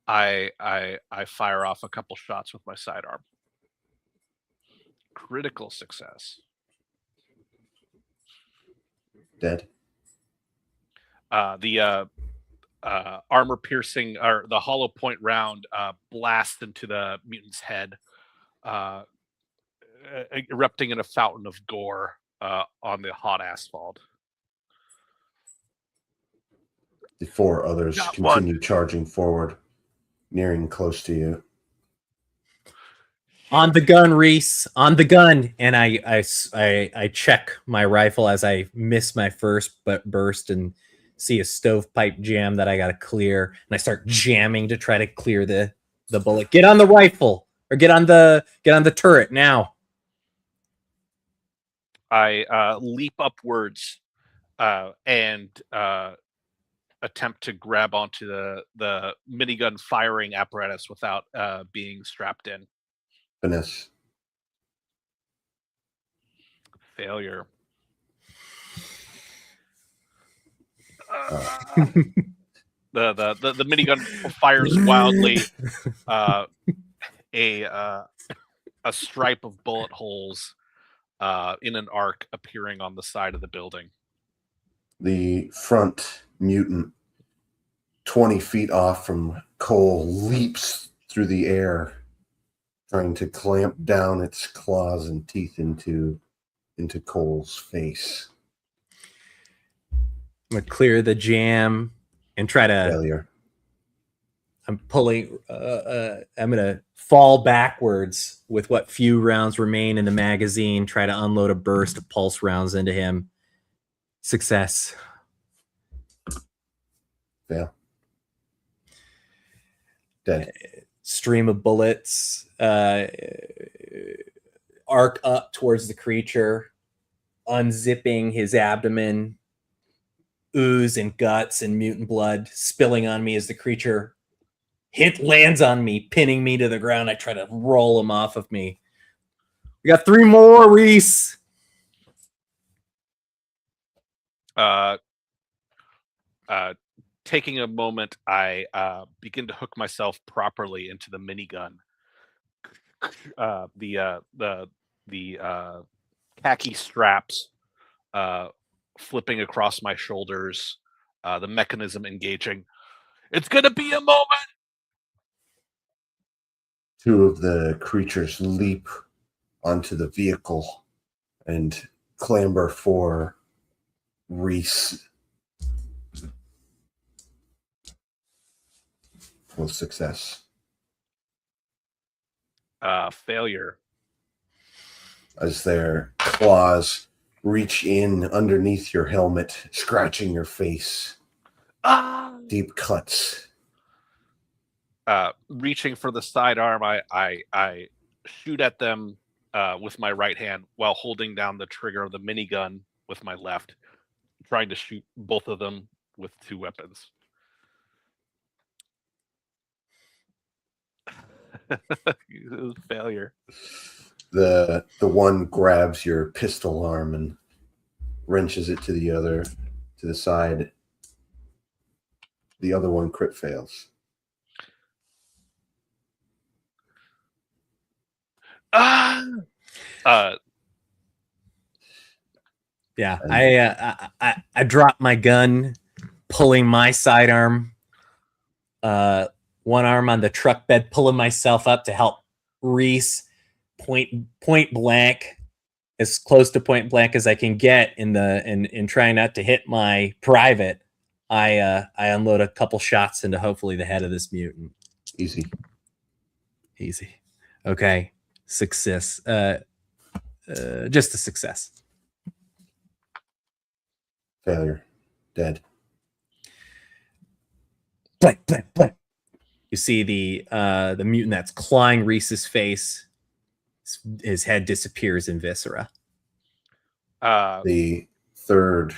I fire off a couple shots with my sidearm. Critical success. Dead. The armor piercing or the hollow point round blasts into the mutant's head, erupting in a fountain of gore on the hot asphalt. The 4 others continue charging forward, nearing close to you. On the gun, Reese. On the gun, and I check my rifle as I miss my first burst and see a stovepipe jam that I got to clear, and I start jamming to try to clear the bullet. Get on the rifle, or get on the turret now. I leap upwards and attempt to grab onto the minigun firing apparatus without being strapped in. Finesse. Failure. The minigun fires wildly. A stripe of bullet holes in an arc appearing on the side of the building. The front mutant, 20 feet off from Cole, leaps through the air, trying to clamp down its claws and teeth into Cole's face. I'm gonna clear the jam and try to. Failure. I'm pulling. I'm gonna fall backwards with what few rounds remain in the magazine. Try to unload a burst of pulse rounds into him. Success. Fail. Dead. Stream of bullets arc up towards the creature, unzipping his abdomen. Ooze and guts and mutant blood spilling on me as the creature lands on me, pinning me to the ground. I try to roll him off of me. We got 3 more, Reese. Taking a moment, I begin to hook myself properly into the minigun. The khaki straps flipping across my shoulders, the mechanism engaging. It's gonna be a moment. 2 of the creatures leap onto the vehicle and clamber for Reese. With success. Failure. As their claws reach in underneath your helmet, scratching your face. Deep cuts. Reaching for the sidearm, I shoot at them with my right hand while holding down the trigger of the minigun with my left, trying to shoot both of them with 2 weapons. It was a failure. The one grabs your pistol arm and wrenches it to the side. The other one crit fails. Yeah, I dropped my gun, pulling my sidearm, one arm on the truck bed, pulling myself up to help Reese point blank, as close to point blank as I can get in trying not to hit my private. I unload a couple shots into hopefully the head of this mutant. Easy. Okay, success. Just a success. Failure. Dead. Blank, blank, blank. You see the mutant that's clawing Reese's face. His head disappears in viscera. The third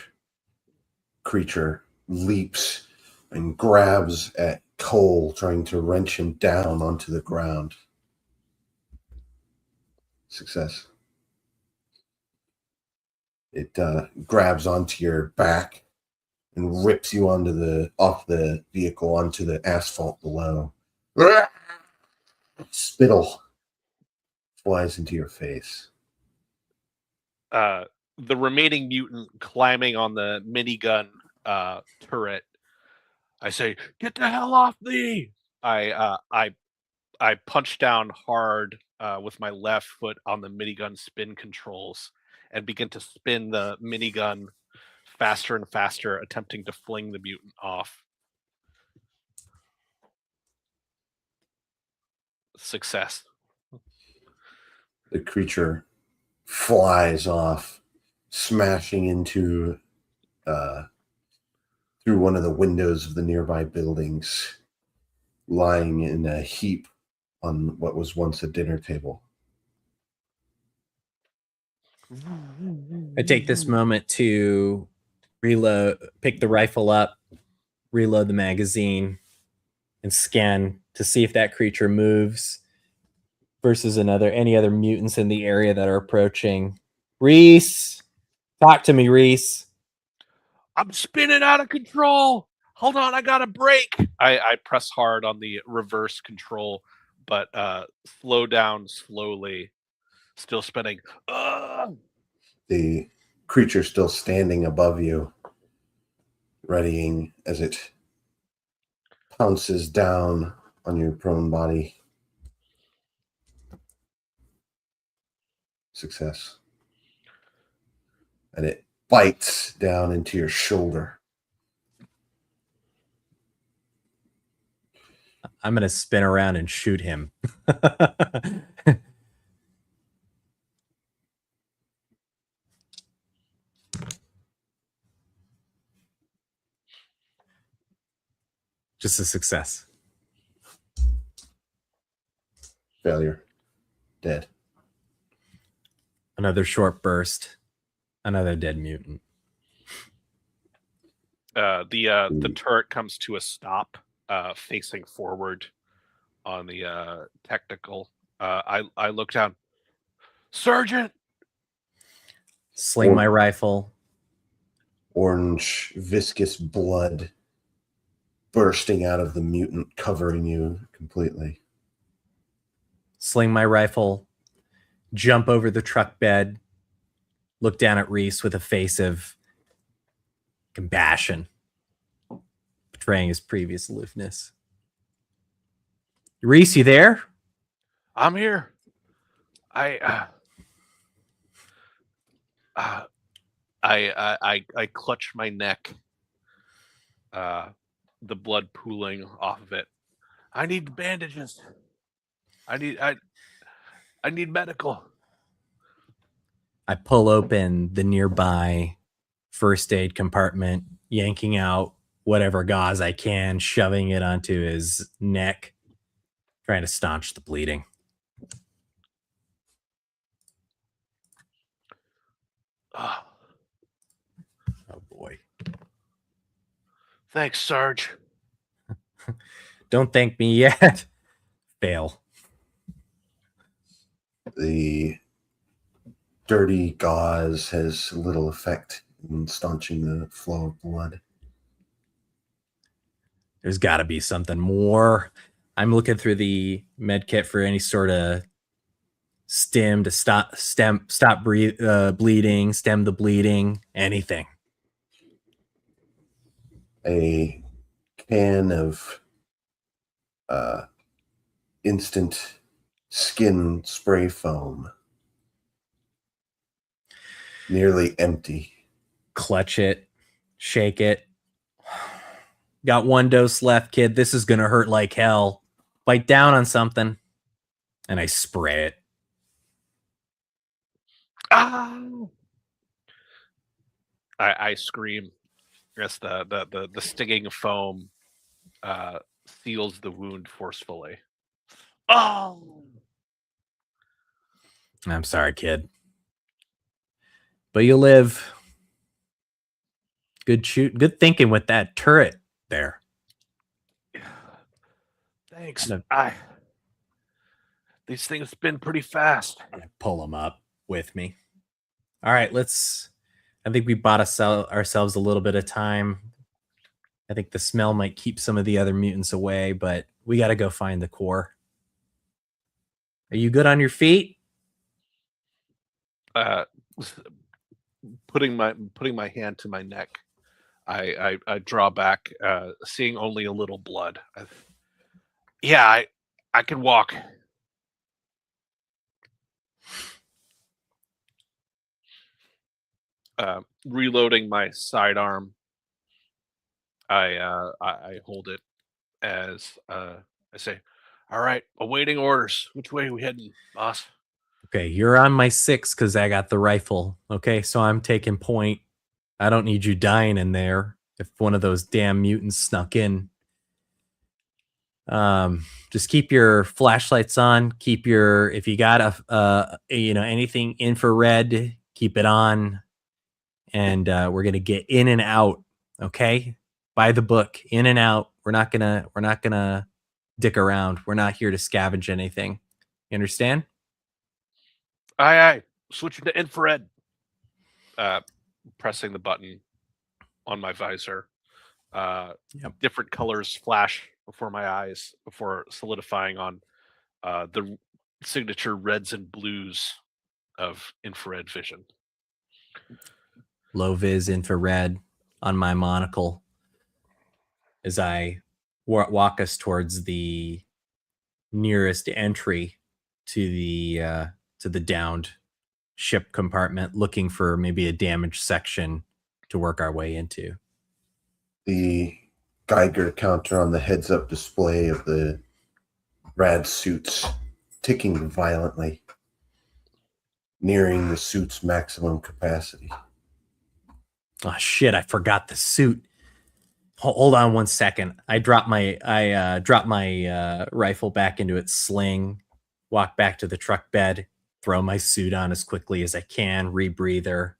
creature leaps and grabs at Cole, trying to wrench him down onto the ground. Success. It grabs onto your back and rips you off the vehicle onto the asphalt below. Spittle flies into your face. The remaining mutant climbing on the minigun turret. I say, "Get the hell off me!" I punch down hard with my left foot on the minigun spin controls and begin to spin the minigun faster and faster, attempting to fling the mutant off. Success. The creature flies off, smashing into through one of the windows of the nearby buildings, lying in a heap on what was once a dinner table. I take this moment to pick the rifle up, reload the magazine, and scan to see if that creature moves versus any other mutants in the area that are approaching. Reese, talk to me, Reese. I'm spinning out of control. Hold on, I got a break. I press hard on the reverse control, but slow down slowly. Still spinning. The creature still standing above you, readying as it pounces down on your prone body. Success. And it bites down into your shoulder. I'm going to spin around and shoot him. Just a success. Failure. Dead. Another short burst. Another dead mutant. The turret comes to a stop, facing forward on the technical. I look down. Sergeant! Sling my rifle. Orange, viscous blood bursting out of the mutant, covering you completely. Sling my rifle. Jump over the truck bed. Look down at Reese with a face of compassion, betraying his previous aloofness. Reese, you there? I'm here. I clutch my neck. The blood pooling off of it. I need bandages. I need medical. I pull open the nearby first aid compartment, yanking out whatever gauze I can, shoving it onto his neck, trying to staunch the bleeding. Oh boy. Thanks, Sarge. Don't thank me yet. Fail. The dirty gauze has little effect and staunching the flow of blood. There's got to be something more. I'm looking through the med kit for any sort of stem to stop bleeding, stem the bleeding, anything. A can of instant skin spray foam, nearly empty. Clutch it, shake it. Got 1 dose left, kid. This is gonna hurt like hell. Bite down on something, and I spray it. Ah! I scream as the stinging foam seals the wound forcefully. Oh! I'm sorry, kid. But you live. Good good thinking with that turret there. Thanks. These things spin pretty fast. I pull them up with me. All right, I think we bought ourselves a little bit of time. I think the smell might keep some of the other mutants away, but we got to go find the core. Are you good on your feet? Putting my hand to my neck, I draw back, seeing only a little blood. I can walk. Reloading my sidearm, I hold it as I say, "All right, awaiting orders. Which way are we heading, boss?" Okay, you're on my 6 because I got the rifle. Okay, so I'm taking point. I don't need you dying in there if one of those damn mutants snuck in. Just keep your flashlights on. If you got anything infrared, keep it on. And we're gonna get in and out. Okay, by the book, in and out. We're not gonna dick around. We're not here to scavenge anything. You understand? Aye. Switching to infrared. Pressing the button on my visor. Different colors flash before my eyes before solidifying on the signature reds and blues of infrared vision. Low vis infrared on my monocle as I walk us towards the nearest entry to the downed ship compartment, looking for maybe a damaged section to work our way into. The Geiger counter on the heads-up display of the rad suits ticking violently, nearing the suit's maximum capacity. Oh shit! I forgot the suit. Hold on 1 second. I drop my rifle back into its sling, walk back to the truck bed, throw my suit on as quickly as I can, rebreather.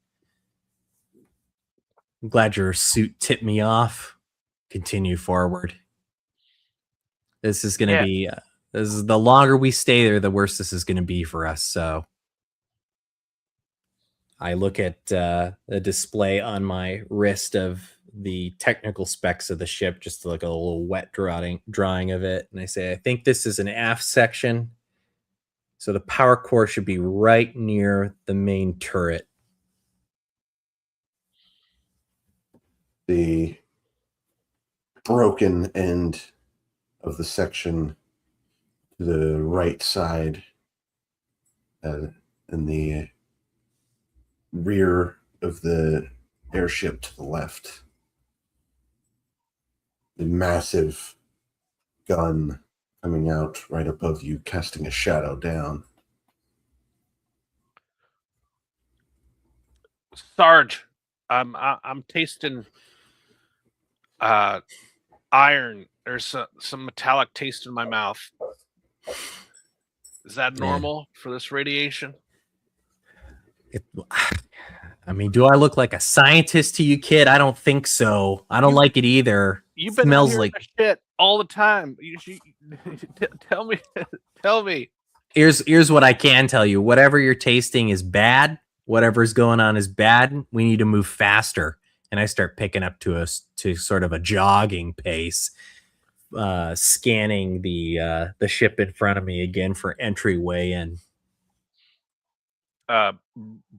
I'm glad your suit tipped me off. Continue forward. This is going to be, this is the longer we stay there, the worse this is going to be for us. So I look at the display on my wrist of the technical specs of the ship, just like a little wet drawing of it. And I say, I think this is an aft section. So the power core should be right near the main turret. The broken end of the section to the right side and the rear of the airship to the left. The massive gun coming out right above you, casting a shadow down. Sarge, I'm tasting iron. There's some metallic taste in my mouth. Is that normal for this radiation? I mean, do I look like a scientist to you, kid? I don't think so. I don't like it either. You've been smells out like shit all the time. You tell me. Here's what I can tell you. Whatever you're tasting is bad, whatever's going on is bad. We need to move faster. And I start picking up to sort of a jogging pace, scanning the ship in front of me again for entryway in.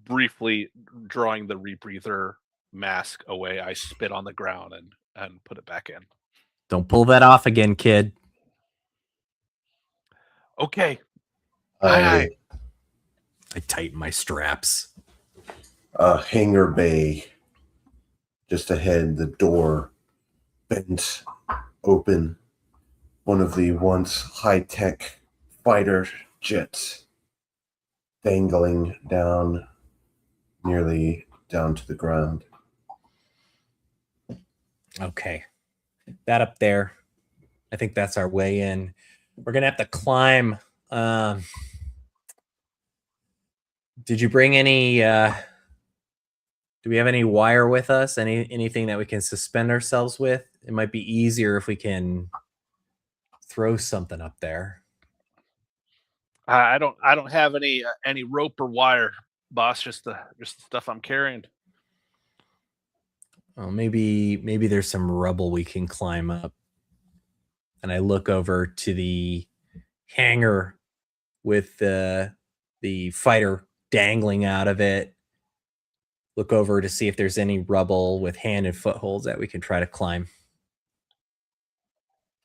Briefly drawing the rebreather mask away, I spit on the ground and put it back in. Don't pull that off again, kid. Okay. I tighten my straps. Hangar bay just ahead, the door bent open. One of the once high-tech fighter jets dangling down, nearly down to the ground. Okay. That up there. I think that's our way in. We're going to have to climb. Did you bring any... do we have any wire with us? Anything that we can suspend ourselves with? It might be easier if we can throw something up there. I don't have any rope or wire, boss. Just the stuff I'm carrying. Well, maybe there's some rubble we can climb up. And I look over to the hangar with the fighter dangling out of it. Look over to see if there's any rubble with hand and footholds that we can try to climb.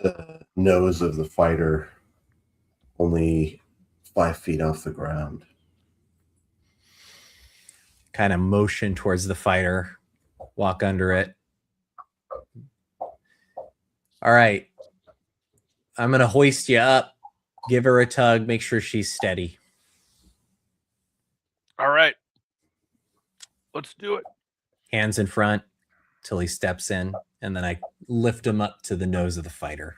The nose of the fighter only 5 feet off the ground. Kind of motion towards the fighter. Walk under it. All right. I'm going to hoist you up. Give her a tug. Make sure she's steady. All right. Let's do it. Hands in front till he steps in, and then I lift him up to the nose of the fighter.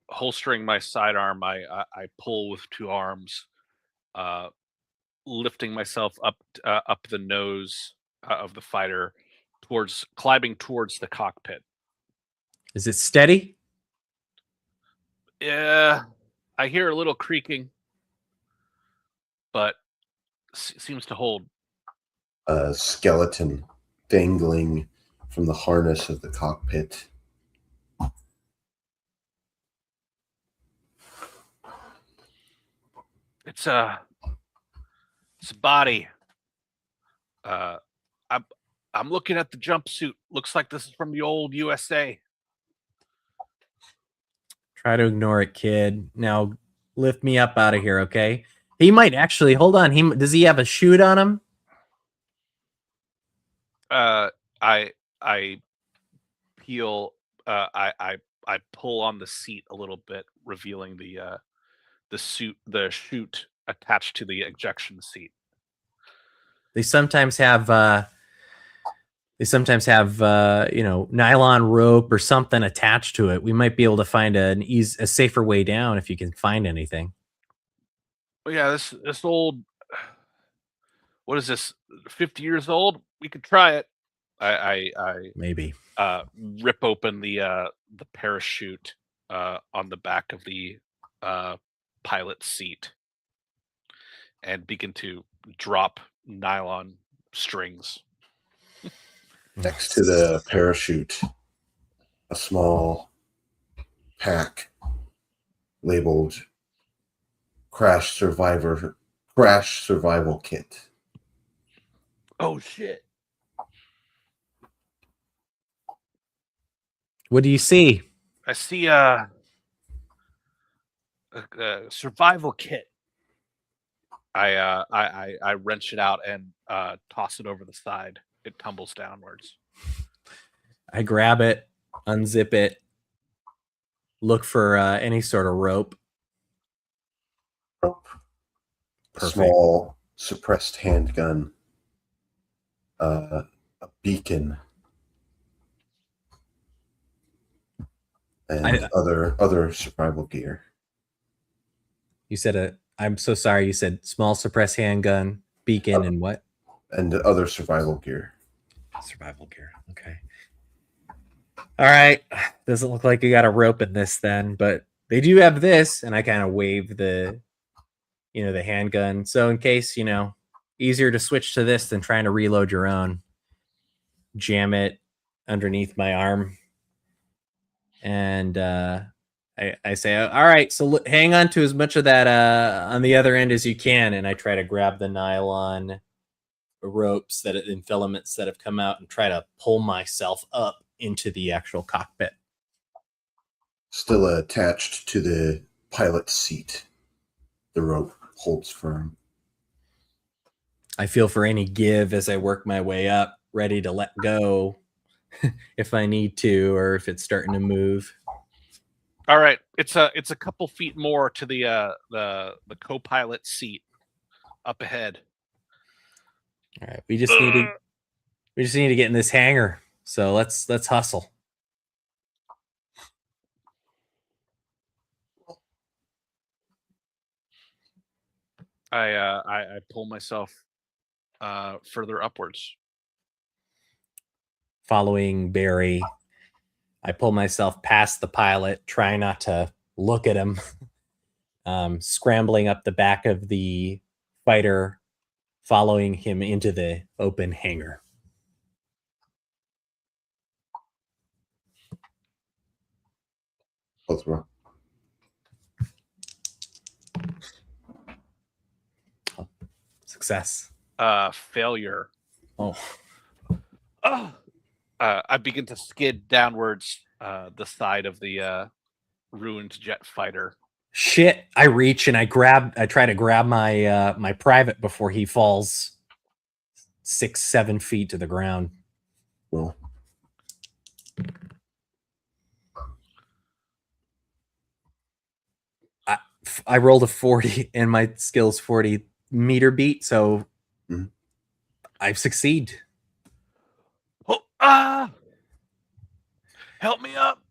Holstering my sidearm, I pull with two arms, lifting myself up the nose of the fighter, climbing towards the cockpit. Is it steady? Yeah, I hear a little creaking, but seems to hold. A skeleton dangling from the harness of the cockpit. It's a body. I'm looking at the jumpsuit. Looks like this is from the old USA. Try to ignore it, kid. Now lift me up out of here, okay? He might actually hold on. Does he have a chute on him? I peel. I pull on the seat a little bit, revealing the chute attached to the ejection seat. They sometimes have nylon rope or something attached to it. We might be able to find a safer way down if you can find anything. Oh yeah, this old. What is this? 50 years old? We could try it. I maybe rip open the parachute on the back of the pilot's seat and begin to drop nylon strings. Next to the parachute, a small pack labeled Crash Survival Kit. Oh shit. What do you see? I see a survival kit. I wrench it out and toss it over the side. It tumbles downwards. I grab it, unzip it, look for any sort of rope. A small suppressed handgun, a beacon, and other survival gear. You said I'm so sorry. You said small suppressed handgun, beacon, and what? And other survival gear. Survival gear. Okay. All right. Doesn't look like you got a rope in this then, but they do have this, and I kind of wave the handgun. So in case, easier to switch to this than trying to reload your own. Jam it underneath my arm. And I say, all right, so hang on to as much of that on the other end as you can. And I try to grab the nylon ropes and filaments that have come out and try to pull myself up into the actual cockpit. Still attached to the pilot's seat. The rope holds firm. I feel for any give as I work my way up, ready to let go if I need to, or if it's starting to move. All right, it's a couple feet more to the co-pilot seat up ahead. All right, we just need to get in this hangar. So let's hustle. I pull myself further upwards. Following Barry, I pull myself past the pilot, trying not to look at him, scrambling up the back of the fighter, following him into the open hangar. Both wrong. Success. Failure. Oh. I begin to skid downwards the side of the ruined jet fighter. Shit! I reach and I try to grab my my private before he falls 6-7 feet to the ground. Well, I rolled a 40 and my skill's 40 meter beat, so I succeed. Oh, help me up.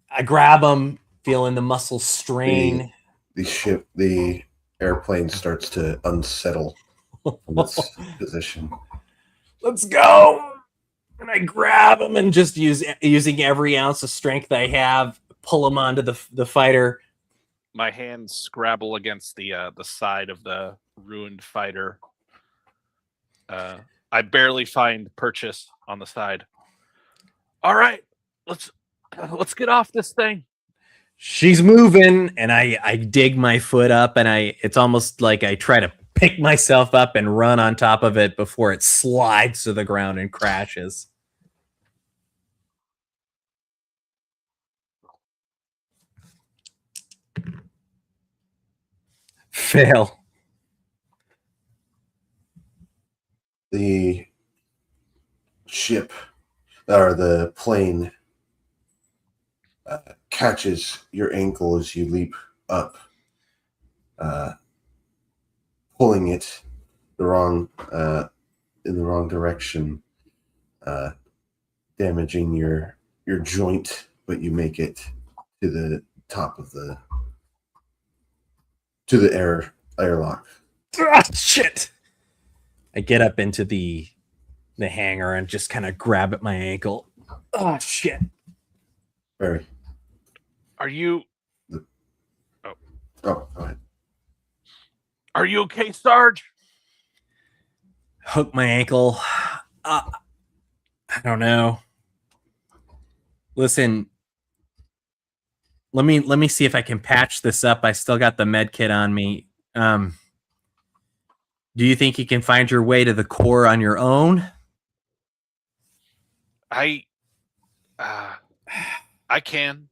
I grab him, feeling the muscles strain. The airplane starts to unsettle from its position. Let's go! And I grab him and just using every ounce of strength I have, pull him onto the fighter. My hands scrabble against the side of the ruined fighter. I barely find purchase on the side. All right, let's get off this thing. She's moving, and I dig my foot up, and it's almost like I try to pick myself up and run on top of it before it slides to the ground and crashes. Fail. The ship or the plane catches your ankle as you leap up, pulling it in the wrong direction, damaging your joint, but you make it to the top of the airlock. Ah, shit! I get up into the hangar and just kind of grab at my ankle. Oh shit! Barry. Are you? Oh, go ahead. Are you okay, Sarge? Hook my ankle. I don't know. Listen, let me see if I can patch this up. I still got the med kit on me. Do you think you can find your way to the core on your own? I can.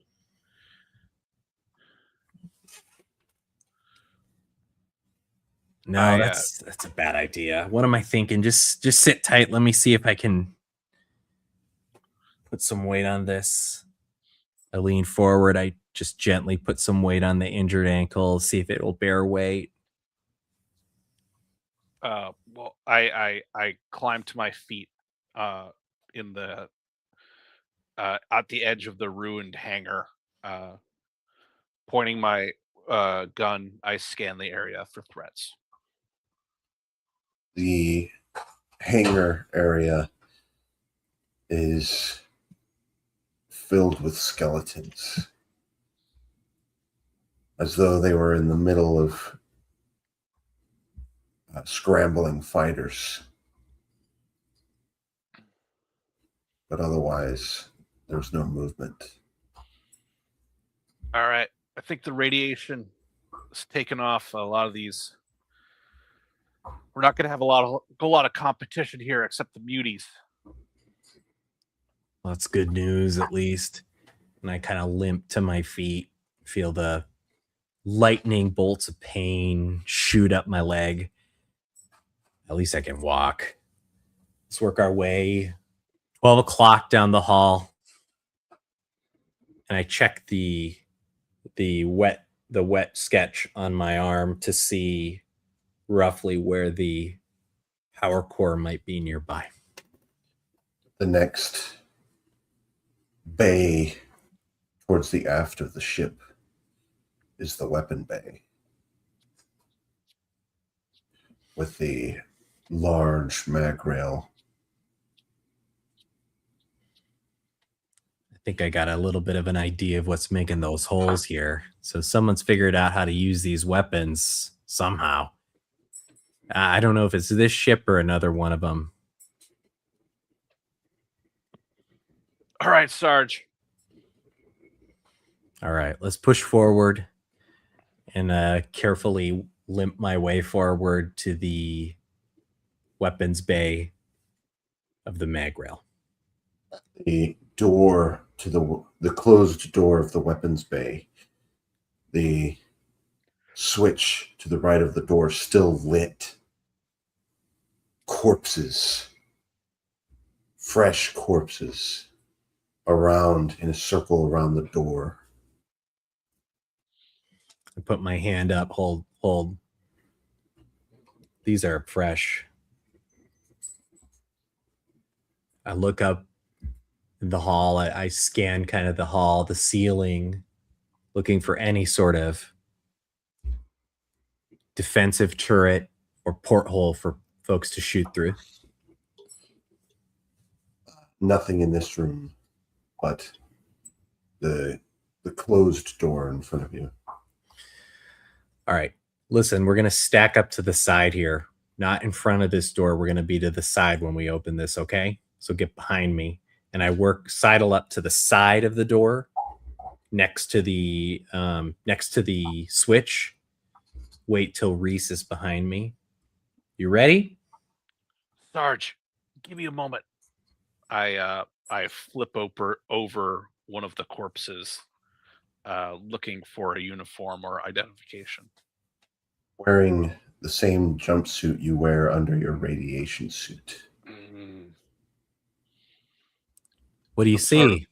No, that's a bad idea. What am I thinking? Just sit tight. Let me see if I can put some weight on this. I lean forward. I just gently put some weight on the injured ankle, see if it will bear weight. Well, I climb to my feet in the at the edge of the ruined hangar, pointing my gun. I scan the area for threats. The hangar area is filled with skeletons, as though they were in the middle of scrambling fighters. But otherwise, there's no movement. All right. I think the radiation is taken off a lot of these. We're not going to have a lot of competition here, except the muties. Well, that's good news, at least. And I kind of limp to my feet, feel the lightning bolts of pain shoot up my leg. At least I can walk. Let's work our way 12 o'clock down the hall. And I check the wet sketch on my arm to see roughly where the power core might be nearby. The next bay towards the aft of the ship is the weapon bay, with the large mag rail. I think I got a little bit of an idea of what's making those holes here. So someone's figured out how to use these weapons somehow. I don't know if it's this ship or another one of them. All right, Sarge. All right, let's push forward and carefully limp my way forward to the weapons bay of the mag rail. The door to the closed door of the weapons bay, the switch to the right of the door still lit. Corpses, fresh corpses, around in a circle around the door. I put my hand up, hold. These are fresh. I look up the hall. I scan kind of the hall, the ceiling, looking for any sort of defensive turret or porthole for folks to shoot through. Nothing in this room but the closed door in front of you. All right. Listen, we're going to stack up to the side here. Not in front of this door. We're going to be to the side when we open this, okay? So get behind me. And I sidle up to the side of the door next to the switch. Wait till Reese is behind me. You ready? Sarge, give me a moment. I flip over one of the corpses, looking for a uniform or identification. Wearing the same jumpsuit you wear under your radiation suit. What do you see?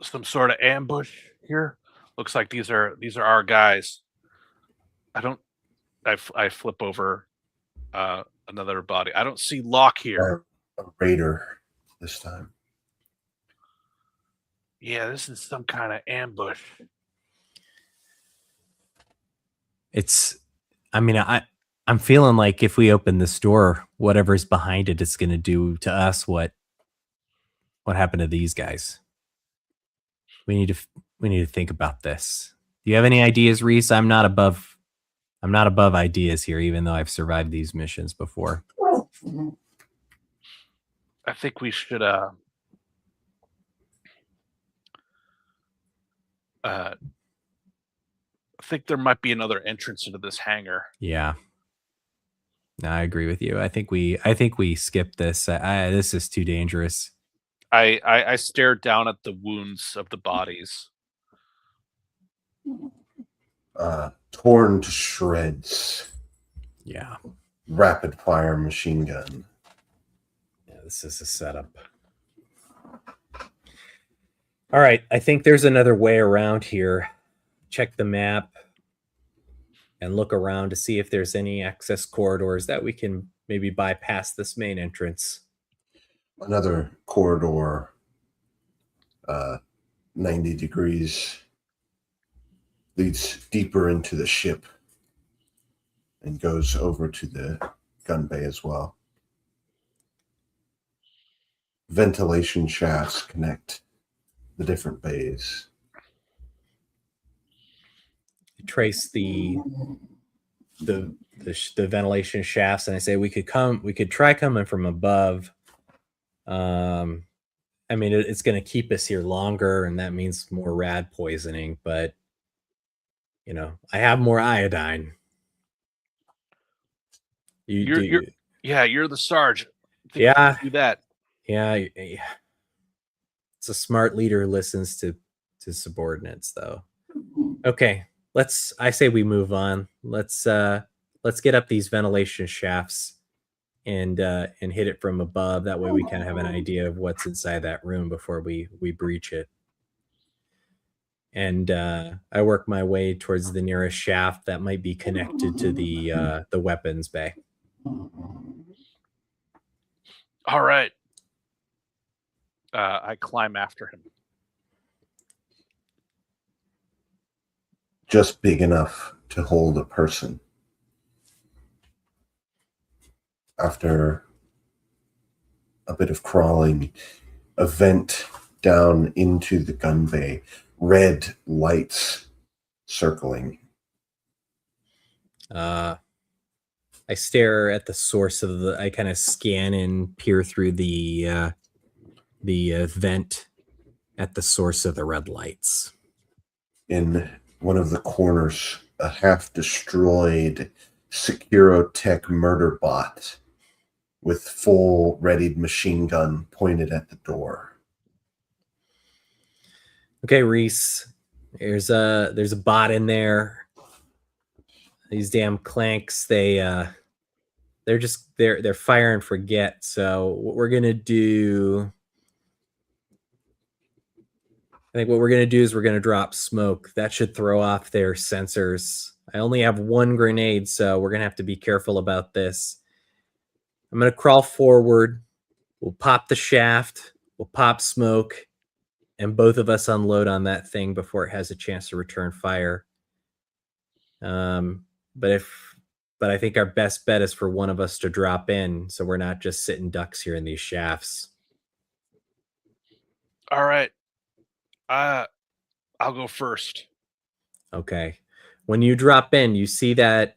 Some sort of ambush here. Looks like these are our guys. I flip over another body. I don't see Locke here. A raider this time. Yeah, this is some kind of ambush. I'm feeling like if we open this door, whatever's behind it is going to do to us what happened to these guys. We need to think about this. Do you have any ideas, Reese? I'm not above ideas here, even though I've survived these missions before. I think we should I think there might be another entrance into this hangar. Yeah. No, I agree with you. I think we skip this. This is too dangerous. I stared down at the wounds of the bodies. Torn to shreds. Yeah. Rapid fire machine gun. Yeah, this is a setup. All right, I think there's another way around here. Check the map and look around to see if there's any access corridors that we can maybe bypass this main entrance. Another corridor, 90 degrees, leads deeper into the ship and goes over to the gun bay as well. Ventilation shafts connect the different bays. Trace the the ventilation shafts, and I say we could try coming from above. I mean, it's going to keep us here longer, and that means more rad poisoning. But I have more iodine. You're the sergeant. Yeah, do that. Yeah, it's a smart leader who listens to subordinates, though. Okay, I say we move on. Let's get up these ventilation shafts and hit it from above. That way we kind of have an idea of what's inside that room before we breach it. And I work my way towards the nearest shaft that might be connected to the weapons bay. All right. I climb after him. Just big enough to hold a person. After a bit of crawling, a vent down into the gun bay, red lights circling. I stare at the source of I kind of scan and peer through the vent at the source of the red lights. In one of the corners, a half-destroyed Securotech murder bot with full readied machine gun pointed at the door. Okay, Reese, there's a bot in there. These damn clanks, they're fire and forget. So what we're gonna do, I think what we're gonna do is we're gonna drop smoke. That should throw off their sensors. I only have one grenade, so we're gonna have to be careful about this. I'm gonna crawl forward. We'll pop the shaft. We'll pop smoke, and both of us unload on that thing before it has a chance to return fire. But I think our best bet is for one of us to drop in, so we're not just sitting ducks here in these shafts. All right. I'll go first. Okay. When you drop in, you see that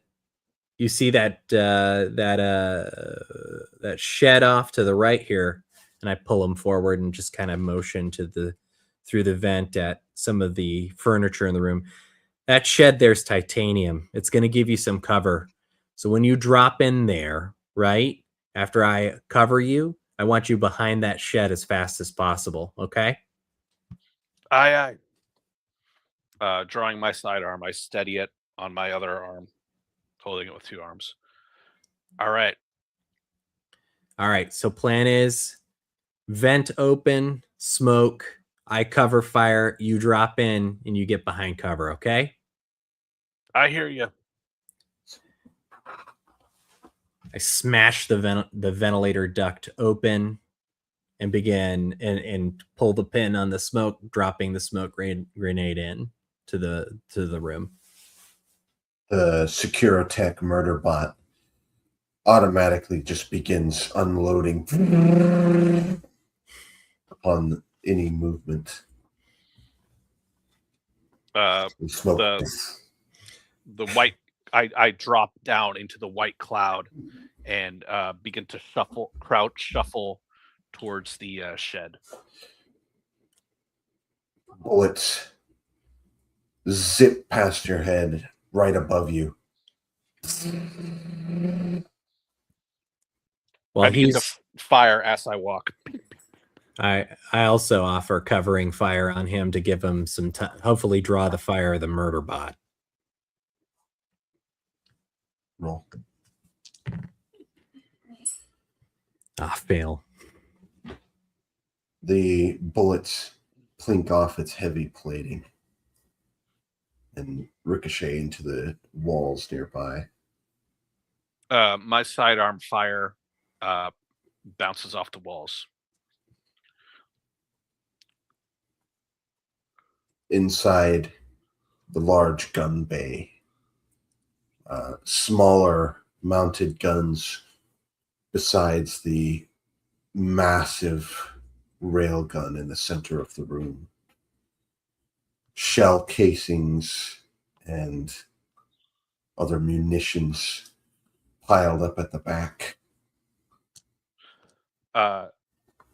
shed off to the right here, and I pull them forward and just kind of motion through the vent at some of the furniture in the room. That shed there's titanium. It's going to give you some cover. So when you drop in there, right after I cover you, I want you behind that shed as fast as possible. Okay. Aye. Drawing my sidearm, I steady it on my other arm, holding it with two arms. All right. So plan is vent open, smoke, I cover fire, you drop in, and you get behind cover, okay? I hear you. I smash the ventilator duct open and begin and pull the pin on the smoke, dropping the smoke grenade in to the room. The Securotech murder bot automatically just begins unloading upon any movement. The white, I drop down into the white cloud and begin to shuffle towards the shed. Bullets zip past your head right above you. Well, he's to fire as I walk. I also offer covering fire on him to give him some time, hopefully draw the fire of the murder bot. Roll. Fail. The bullets clink off its heavy plating and ricochet into the walls nearby. My sidearm fire bounces off the walls. Inside the large gun bay, smaller mounted guns besides the massive rail gun in the center of the room. Shell casings and other munitions piled up at the back.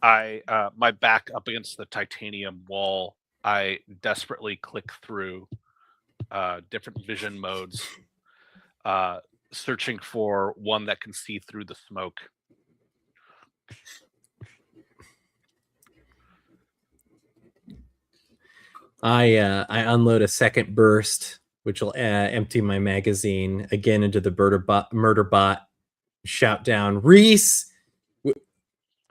My back up against the titanium wall, I desperately click through different vision modes, searching for one that can see through the smoke. I unload a second burst, which will empty my magazine again into the murder bot. Shout down, Reese!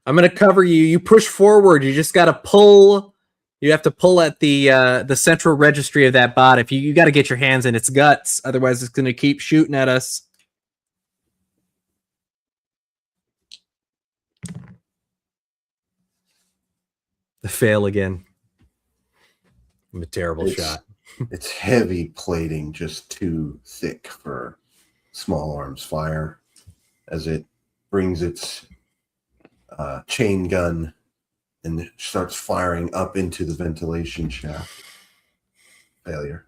I'm gonna cover you. You push forward. You just gotta pull. You have to pull at the central registry of that bot. If you got to get your hands in its guts, otherwise it's gonna keep shooting at us. The fail again. I'm a terrible shot. It's heavy plating, just too thick for small arms fire, as it brings its chain gun and starts firing up into the ventilation shaft. Failure.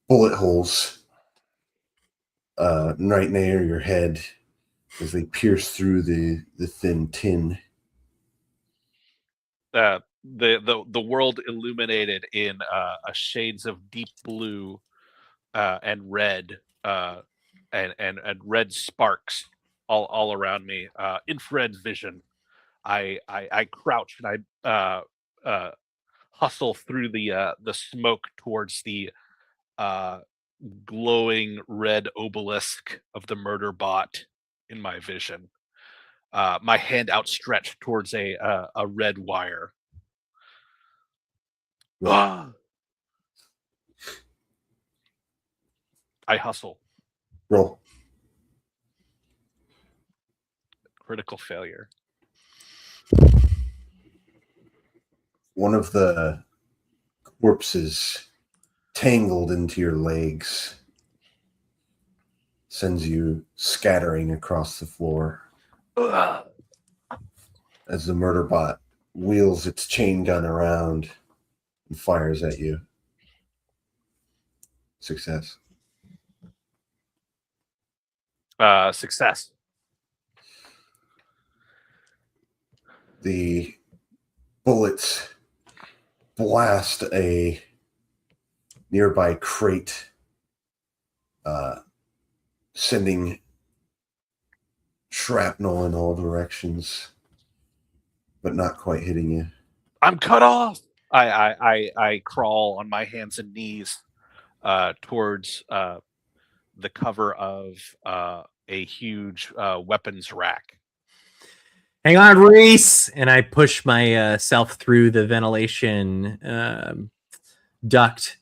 Bullet holes right near your head as they pierce through the thin tin. The world illuminated in shades of deep blue and red and red sparks all around me. Infrared vision. I crouch and I hustle through the smoke towards the glowing red obelisk of the murder bot in my vision. My hand outstretched towards a red wire. I hustle. Roll. Critical failure. One of the corpses tangled into your legs sends you scattering across the floor. As the murder bot wheels its chain gun around and fires at you. Success. Success. The bullets blast a nearby crate, sending shrapnel in all directions, but not quite hitting you. I'm cut off. I crawl on my hands and knees towards the cover of a huge weapons rack. Hang on, Reese! And I push myself through the ventilation duct,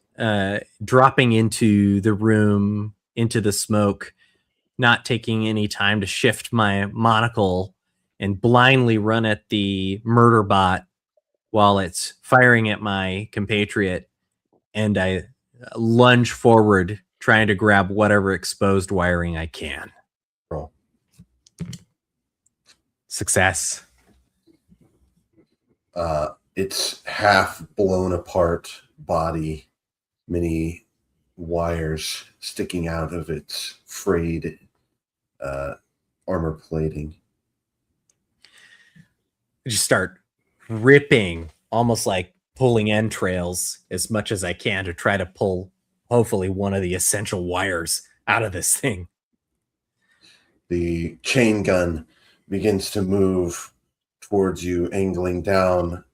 dropping into the room, into the smoke, not taking any time to shift my monocle and blindly run at the murder bot while it's firing at my compatriot. And I lunge forward, trying to grab whatever exposed wiring I can. Roll. Success. Its half blown apart body, many wires sticking out of its frayed armor plating. I just start ripping, almost like pulling entrails, as much as I can to try to pull, hopefully, one of the essential wires out of this thing. The chain gun begins to move towards you, angling down,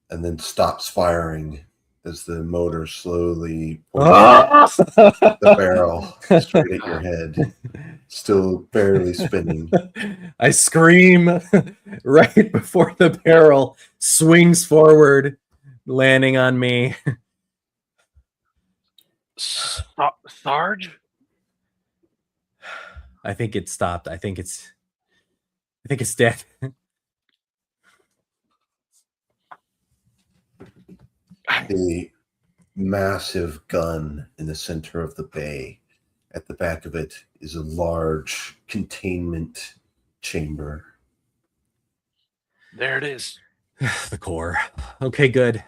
and then stops firing as the motor slowly pulls the barrel straight at your head, still barely spinning. I scream right before the barrel swings forward, landing on me. Sarge? I think it stopped. I think it's dead. The massive gun in the center of the bay. At the back of it is a large containment chamber. There it is. The core. Okay, good.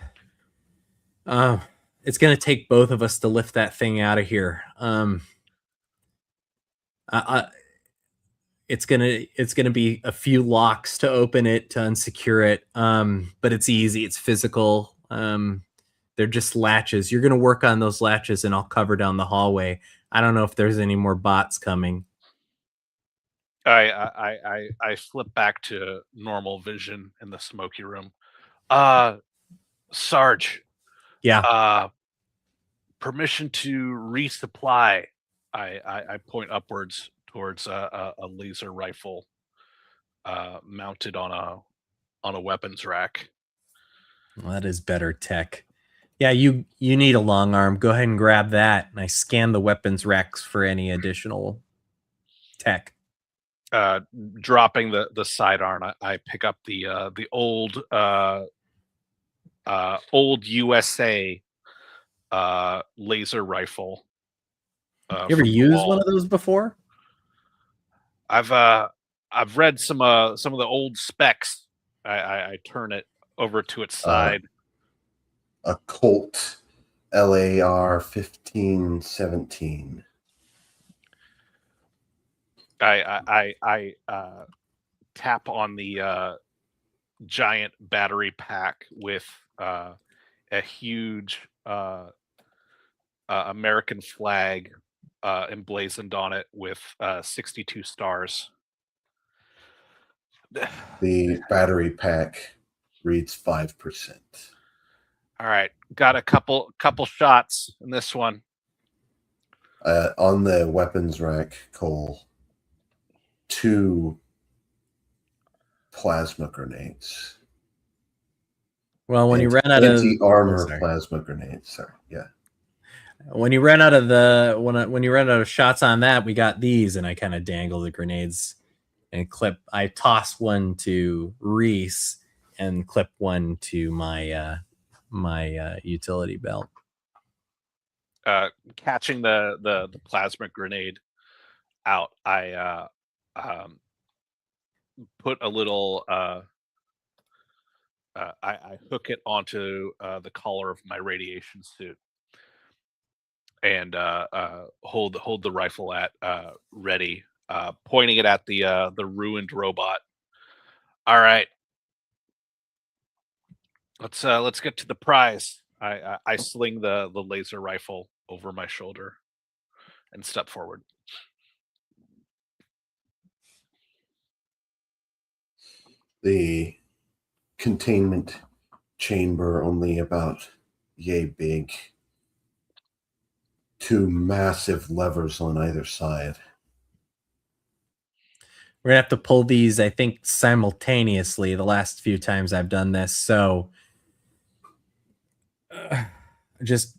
it's gonna take both of us to lift that thing out of here. It's gonna be a few locks to open it, to unsecure it. But it's easy. It's physical. They're just latches. You're gonna work on those latches, and I'll cover down the hallway. I don't know if there's any more bots coming. I flip back to normal vision in the smoky room. Sarge. Yeah. Permission to resupply. I point upwards towards a laser rifle mounted on a weapons rack. Well, that is better tech. Yeah, you need a long arm. Go ahead and grab that. And I scan the weapons racks for any additional tech. Dropping the sidearm, I pick up the old USA laser rifle. You ever used one of those before? I've read some of the old specs. I turn it over to its side. A Colt LAR 1517. I tap on the giant battery pack with a huge American flag emblazoned on it with 62 stars. The battery pack reads 5%. All right, got a couple shots in this one. On the weapons rack, Cole, 2 plasma grenades. Well, when you ran out of anti-armor plasma grenades, sorry, yeah. When you ran out of when you ran out of shots on that, we got these, and I kind of dangle the grenades and clip. I toss one to Reese and clip one to my my utility belt. Catching the plasma grenade out, I put a little. I hook it onto the collar of my radiation suit and hold the rifle at ready, pointing it at the ruined robot. All right, let's get to the prize. I sling the laser rifle over my shoulder and step forward. The containment chamber, only about yay big. 2 massive levers on either side. We're gonna have to pull these, I think, simultaneously the last few times I've done this. So just,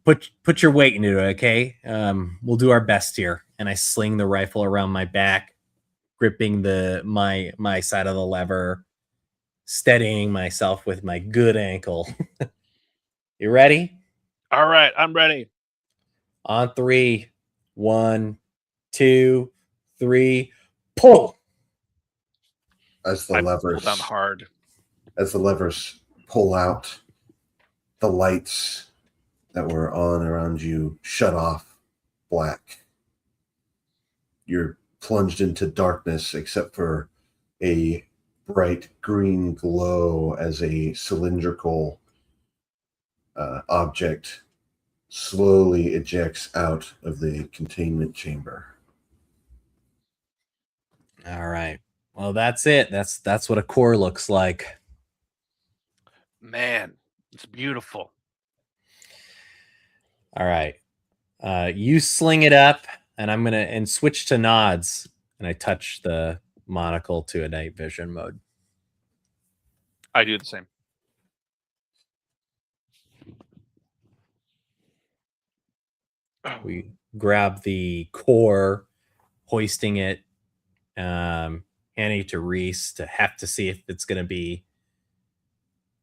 put your weight into it, okay? We'll do our best here. And I sling the rifle around my back, gripping my side of the lever, steadying myself with my good ankle. You ready? All right, I'm ready. On 3, 1, 2, 3, pull. As the levers pull down hard. As the levers pull out, the lights that were on around you shut off black. You're plunged into darkness except for a bright green glow as a cylindrical object slowly ejects out of the containment chamber. All right. Well, that's it. That's what a core looks like. Man, it's beautiful. All right. You sling it up, and I'm gonna switch to nods, and I touch the monocle to a night vision mode. I do the same. We grab the core, hoisting it, handing it to Reese to have to see if it's going to be.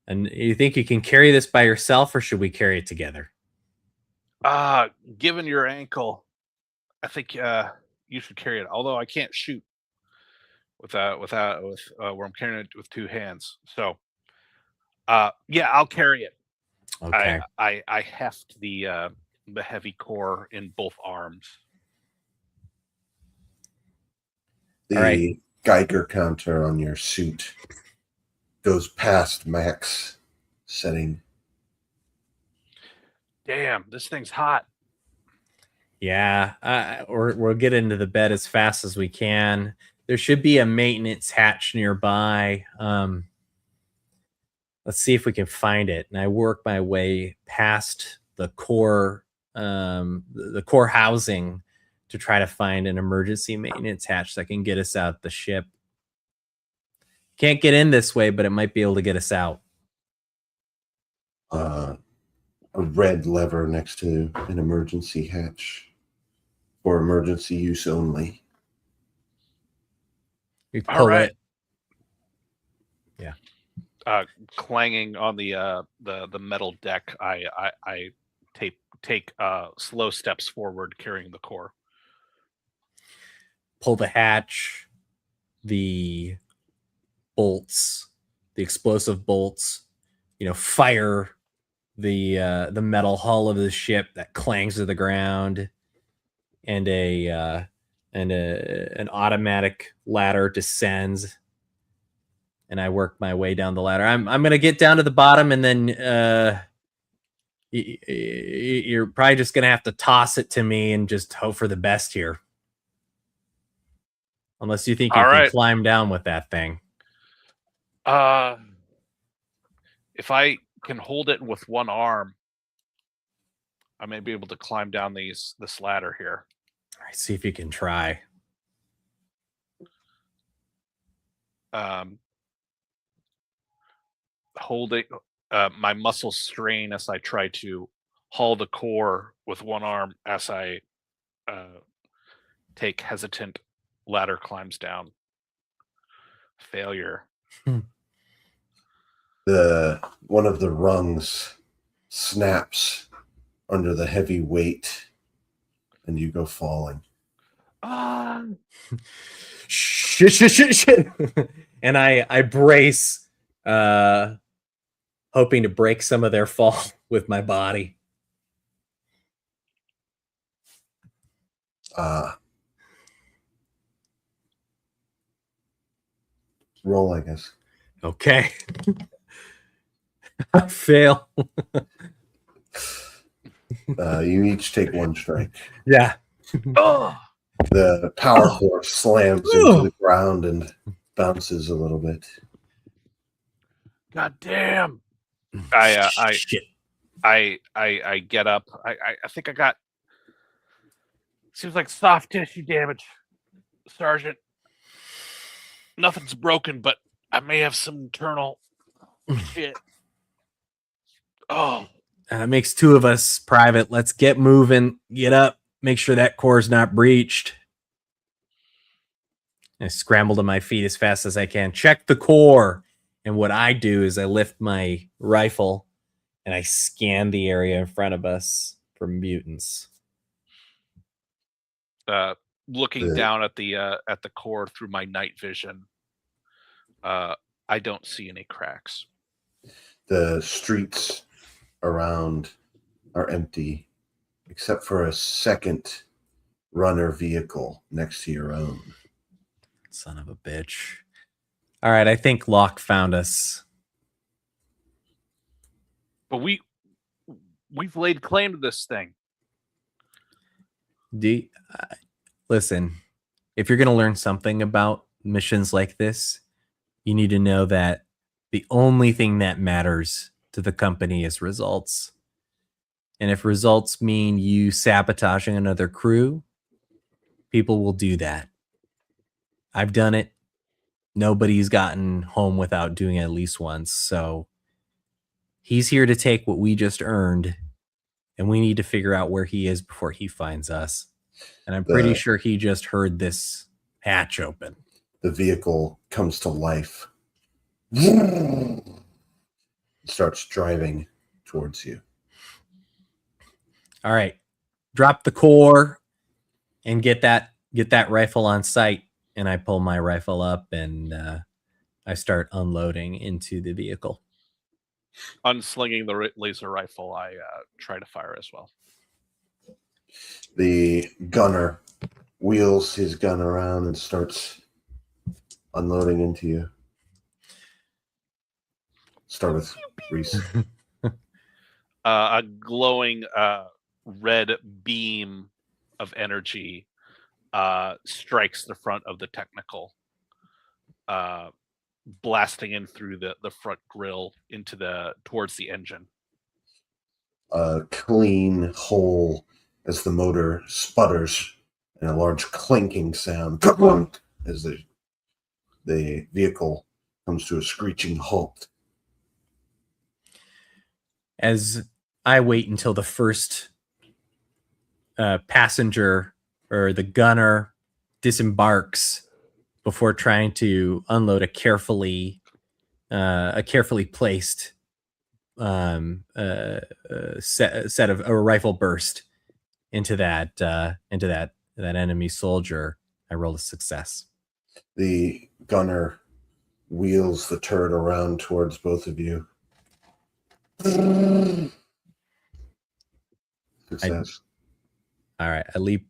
And you think you can carry this by yourself, or should we carry it together? Given your ankle, I think you should carry it. Although I can't shoot with where I'm carrying it with 2 hands. So, yeah, I'll carry it. Okay. I heft the heavy core in both arms. The All right. Geiger counter on your suit goes past max setting. Damn, this thing's hot. Yeah, we'll get into the bed as fast as we can. There should be a maintenance hatch nearby. Let's see if we can find it. And I work my way past the core housing to try to find an emergency maintenance hatch that can get us out the ship. Can't get in this way, but it might be able to get us out. A red lever next to an emergency hatch for emergency use only. We pull All right. it. Yeah. Clanging on the metal deck, I take slow steps forward, carrying the core. Pull the hatch. The bolts, the explosive bolts, fire the metal hull of the ship that clangs to the ground, and an automatic ladder descends. And I work my way down the ladder. I'm gonna get down to the bottom, and then you're probably just gonna have to toss it to me and just hope for the best here. Unless you think you can climb down with that thing. If I can hold it with one arm, I may be able to climb down this ladder here. All right, see if you can try. Holding my muscles strain as I try to haul the core with one arm as I take hesitant ladder climbs down. Failure. One of the rungs snaps under the heavy weight, and you go falling. Shit. And I brace, hoping to break some of their fall with my body. Roll, I guess. Okay. I fail. You each take one strike. Yeah. The power force slams into the ground and bounces a little bit. God damn. Shit. I get up. I think I got, seems like soft tissue damage, Sergeant. Nothing's broken, but I may have some internal shit. Oh. That makes two of us, Private. Let's get moving. Get up. Make sure that core's not breached. I scramble to my feet as fast as I can. Check the core. And what I do is I lift my rifle and I scan the area in front of us for mutants. Looking down at the core through my night vision, I don't see any cracks. The streets around are empty, except for a second runner vehicle next to your own. Son of a bitch. All right, I think Locke found us. But we've laid claim to this thing. Listen, if you're going to learn something about missions like this, you need to know that the only thing that matters to the company is results. And if results mean you sabotaging another crew, people will do that. I've done it. Nobody's gotten home without doing it at least once. So he's here to take what we just earned, and we need to figure out where he is before he finds us. And I'm pretty sure he just heard this hatch open. The vehicle comes to life. Starts driving towards you. All right. Drop the core and get that rifle on sight. And I pull my rifle up and I start unloading into the vehicle. Unslinging the laser rifle, I try to fire as well. The gunner wheels his gun around and starts unloading into you. Start with Reese. A glowing red beam of energy strikes the front of the technical, blasting in through the front grill towards the engine. A clean hole as the motor sputters and a large clinking sound as the vehicle comes to a screeching halt. As I wait until the first passenger or the gunner disembarks before trying to unload a carefully placed set of a rifle burst into that enemy soldier, I rolled a success. The gunner wheels the turret around towards both of you. Success. All right, I leap.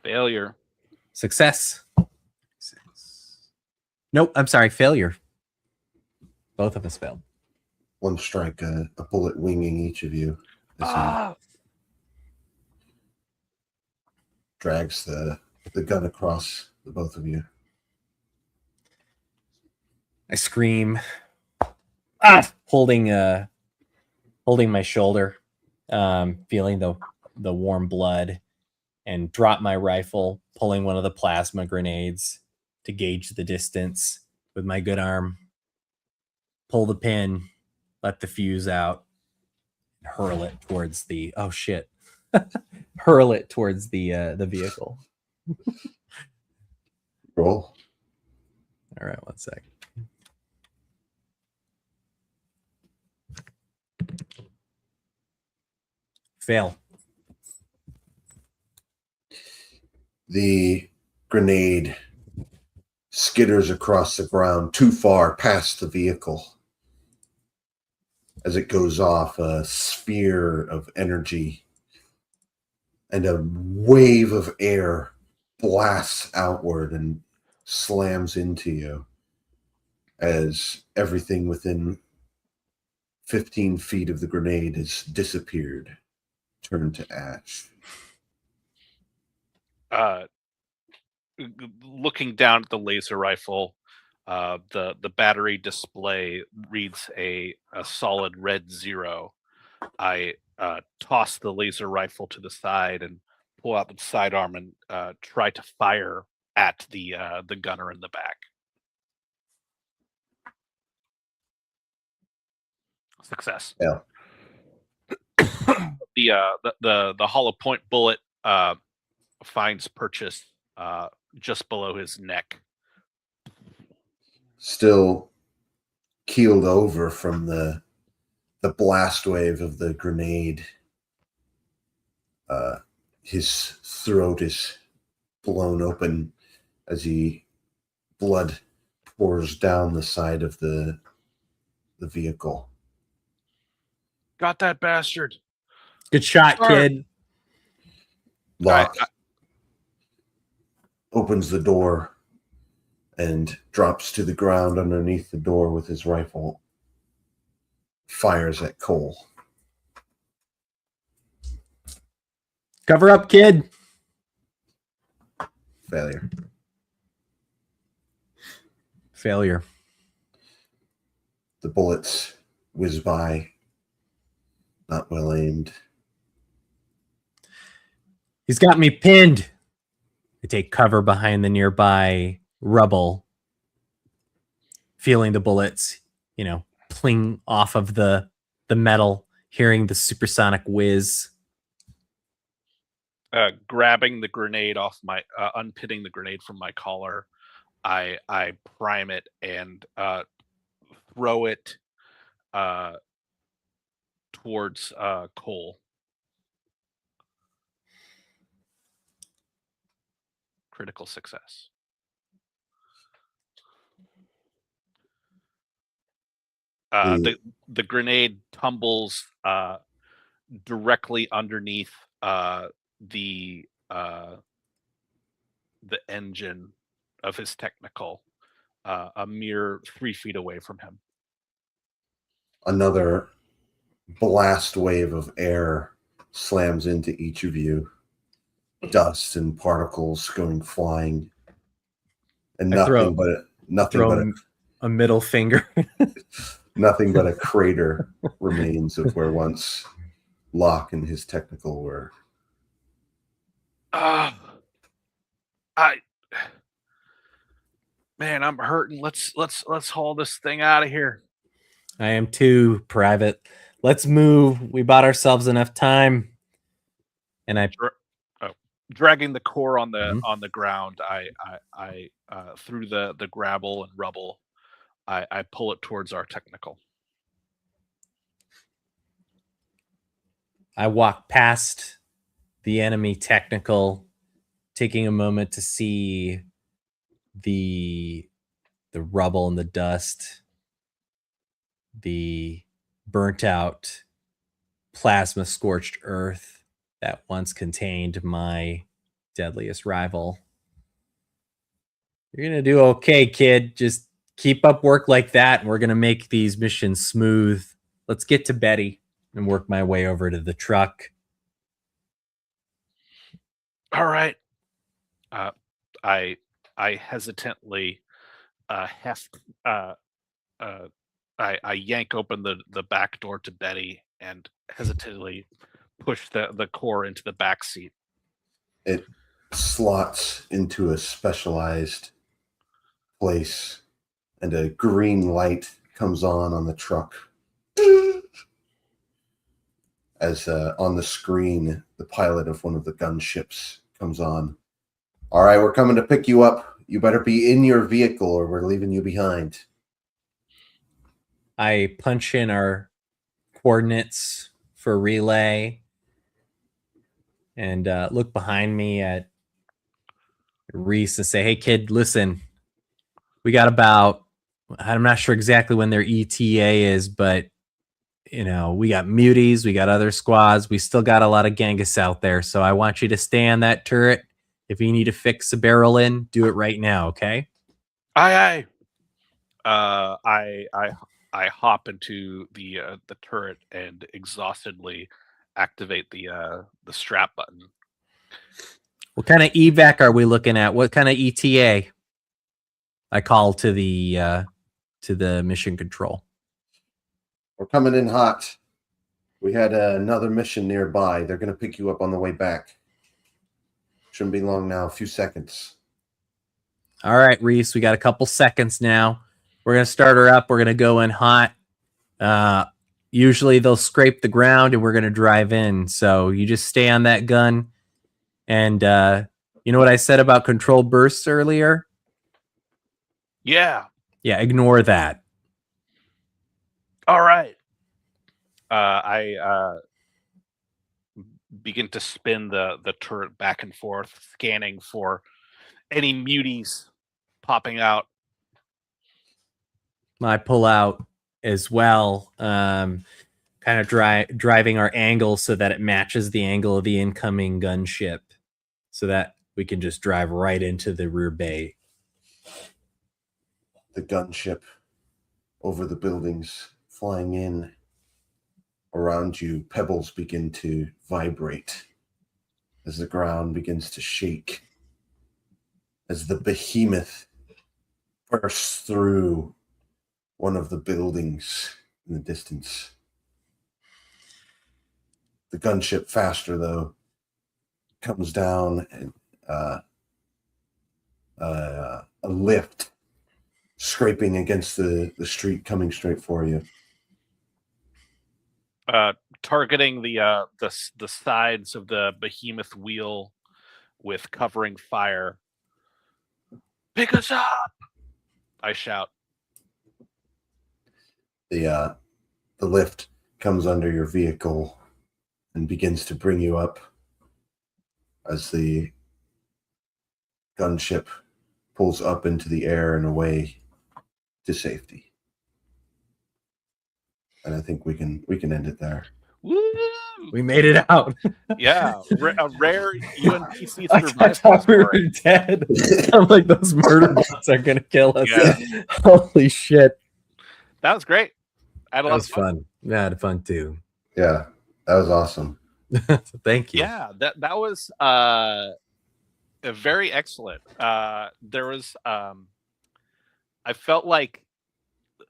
Failure. Success. Nope, I'm sorry, failure. Both of us failed. One strike, a bullet winging each of you. As he drags the gun across the both of you. I scream, holding my shoulder, feeling the warm blood, and drop my rifle, pulling one of the plasma grenades to gauge the distance with my good arm. Pull the pin, let the fuse out, hurl it towards the hurl it towards the vehicle. Roll. All right, 1 sec. Fail. The grenade skitters across the ground too far past the vehicle. As it goes off, a sphere of energy and a wave of air blasts outward and slams into you as everything within 15 feet of the grenade has disappeared, turned to ash. Looking down at the laser rifle, the battery display reads a solid red 0. I toss the laser rifle to the side and pull out the sidearm and try to fire at the gunner in the back. Success. Yeah. The hollow point bullet finds purchase just below his neck. Still keeled over from the blast wave of the grenade. His throat is blown open as blood pours down the side of the vehicle. Got that bastard. Good shot, kid. Locke opens the door and drops to the ground underneath the door with his rifle. Fires at Cole. Cover up, kid. Failure. Failure. The bullets whiz by. Not well aimed. He's got me pinned. I take cover behind the nearby rubble, feeling the bullets, pling off of the metal, hearing the supersonic whiz. Grabbing the grenade off my, unpinning the grenade from my collar, I prime it and throw it towards Cole. Critical success. The grenade tumbles directly underneath the engine of his technical, a mere 3 feet away from him. Another blast wave of air slams into each of you. Dust and particles going flying, and nothing but a middle finger. Nothing but a crater remains of where once Locke and his technical were. Man, I'm hurting. Let's haul this thing out of here. I am too, Private. Let's move. We bought ourselves enough time. And I dragging the core on the ground, I through the gravel and rubble, I pull it towards our technical. I walk past the enemy technical, taking a moment to see the rubble and the dust, the burnt out plasma scorched earth that once contained my deadliest rival. You're gonna do okay, kid. Just keep up work like that, and we're gonna make these missions smooth. Let's get to Betty and work my way over to the truck. All right. I hesitantly I yank open the back door to Betty and hesitantly push the core into the back seat. It slots into a specialized place, and a green light comes on the truck. As on the screen, the pilot of one of the gunships comes on. All right, we're coming to pick you up. You better be in your vehicle or we're leaving you behind. I punch in our coordinates for relay and look behind me at Reese and say, hey, kid, listen, we got about, I'm not sure exactly when their ETA is, but, you know, we got muties, we got other squads, we still got a lot of Genghis out there, so I want you to stay on that turret. If you need to fix a barrel in, do it right now, okay? Aye, aye. I hop into the turret and exhaustedly activate the strap button. What kind of evac are we looking at? What kind of ETA? I call to the mission control. We're coming in hot. We had another mission nearby. They're going to pick you up on the way back. Shouldn't be long now, a few seconds. All right, Reese, we got a couple seconds now. We're going to start her up. We're going to go in hot. Usually they'll scrape the ground and we're going to drive in. So you just stay on that gun. And you know what I said about controlled bursts earlier? Yeah. Yeah, ignore that. All right. I begin to spin the turret back and forth, scanning for any muties popping out. I pull out as well, kind of driving our angle so that it matches the angle of the incoming gunship, so that we can just drive right into the rear bay. The gunship over the buildings, flying in. Around you, pebbles begin to vibrate as the ground begins to shake, as the behemoth bursts through one of the buildings in the distance. The gunship, faster though, comes down, and a lift scraping against the street, coming straight for you. Targeting the sides of the behemoth wheel with covering fire. Pick us up! I shout. The lift comes under your vehicle and begins to bring you up as the gunship pulls up into the air and away to safety. and I think we can end it there. Woo! We made it out. Yeah, a rare UnPC I survival thought we were story. dead. I'm like, those murder bots are gonna kill us. Yeah. Holy shit. That was great. I had a That lot was of fun. fun. Yeah, I had fun too. Yeah, that was awesome. Thank you. Yeah, that was very excellent. There was I felt like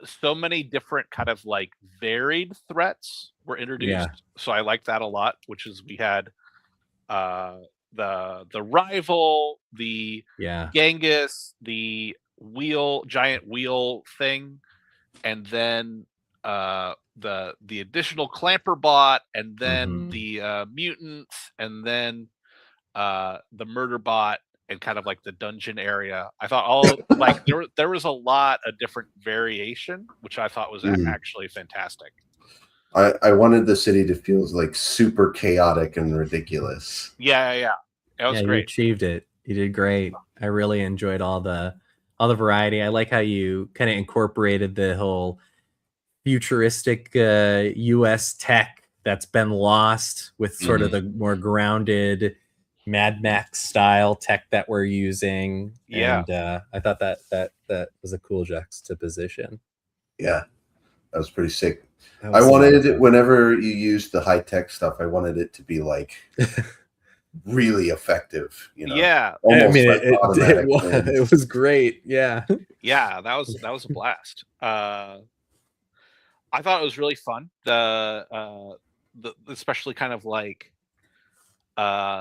so many different kind of like varied threats were introduced. Yeah. So I liked that a lot, which is we had the rival, the Yeah. Genghis, the giant wheel thing, and then the additional clamper bot, and then the mutants, and then the murder bot, and kind of like the dungeon area. I thought all like there was a lot of different variation, which I thought was actually fantastic. I wanted the city to feel like super chaotic and ridiculous. Yeah. That was great. You achieved it. You did great. I really enjoyed all the variety. I like how you kind of incorporated the whole futuristic US tech that's been lost with sort of the more grounded Mad Max style tech that we're using. Yeah. And I thought that was a cool juxtaposition. Yeah, that was pretty sick. I wanted it whenever you used the high tech stuff. I wanted it to be like really effective. You know. Yeah. I mean, it was great. Yeah. Yeah, that was a blast. I thought it was really fun. The especially kind of like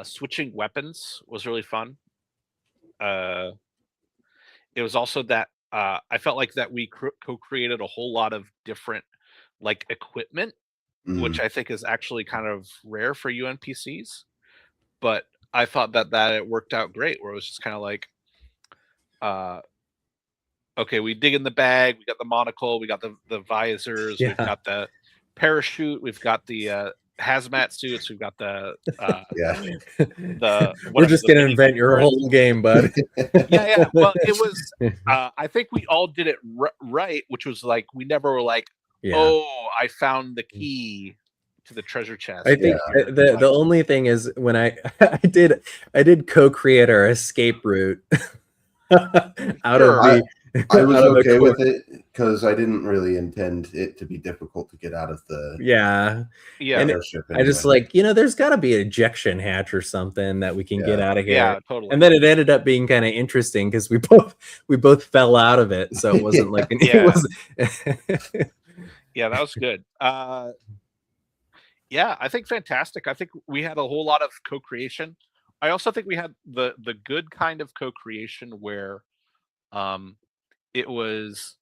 switching weapons was really fun. It was also that I felt like that we co-created a whole lot of different like equipment, which I think is actually kind of rare for UnPCs. But I thought that it worked out great, where it was just kind of like, okay, we dig in the bag, we got the monocle, we got the visors, we've got the parachute, we've got the hazmat suits, we've got the we're just gonna invent your whole game, bud. Yeah. Well, it was I think we all did it right, which was like we never were like, oh, I found the key to the treasure chest. I think the only thing is when I did co-create our escape route out of the. I was okay with it because I didn't really intend it to be difficult to get out of the airship. Anyway. I just like, there's got to be an ejection hatch or something that we can get out of here. Yeah, totally. And then it ended up being kind of interesting because we both fell out of it, so it wasn't like it was. Yeah, that was good. Yeah, I think fantastic. I think we had a whole lot of co-creation. I also think we had the good kind of co-creation where it was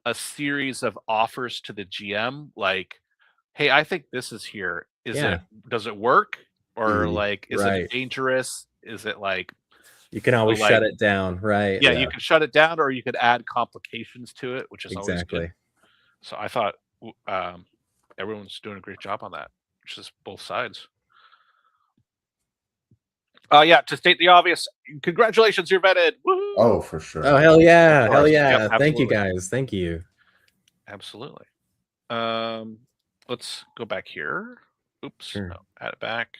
a series of offers to the GM, like, hey, I think this is here. Does it work? Or like, is it dangerous? Is it like you can always shut it down, right? Yeah, you can shut it down, or you could add complications to it, which is always good. So I thought everyone's doing a great job on that, which is both sides. Yeah, to state the obvious, congratulations, you're vetted. Woo-hoo! Oh, for sure. Oh, hell yeah. Hell yeah. Yep, thank you, guys. Thank you. Absolutely. Let's go back here. Oops. Sure. No, add it back.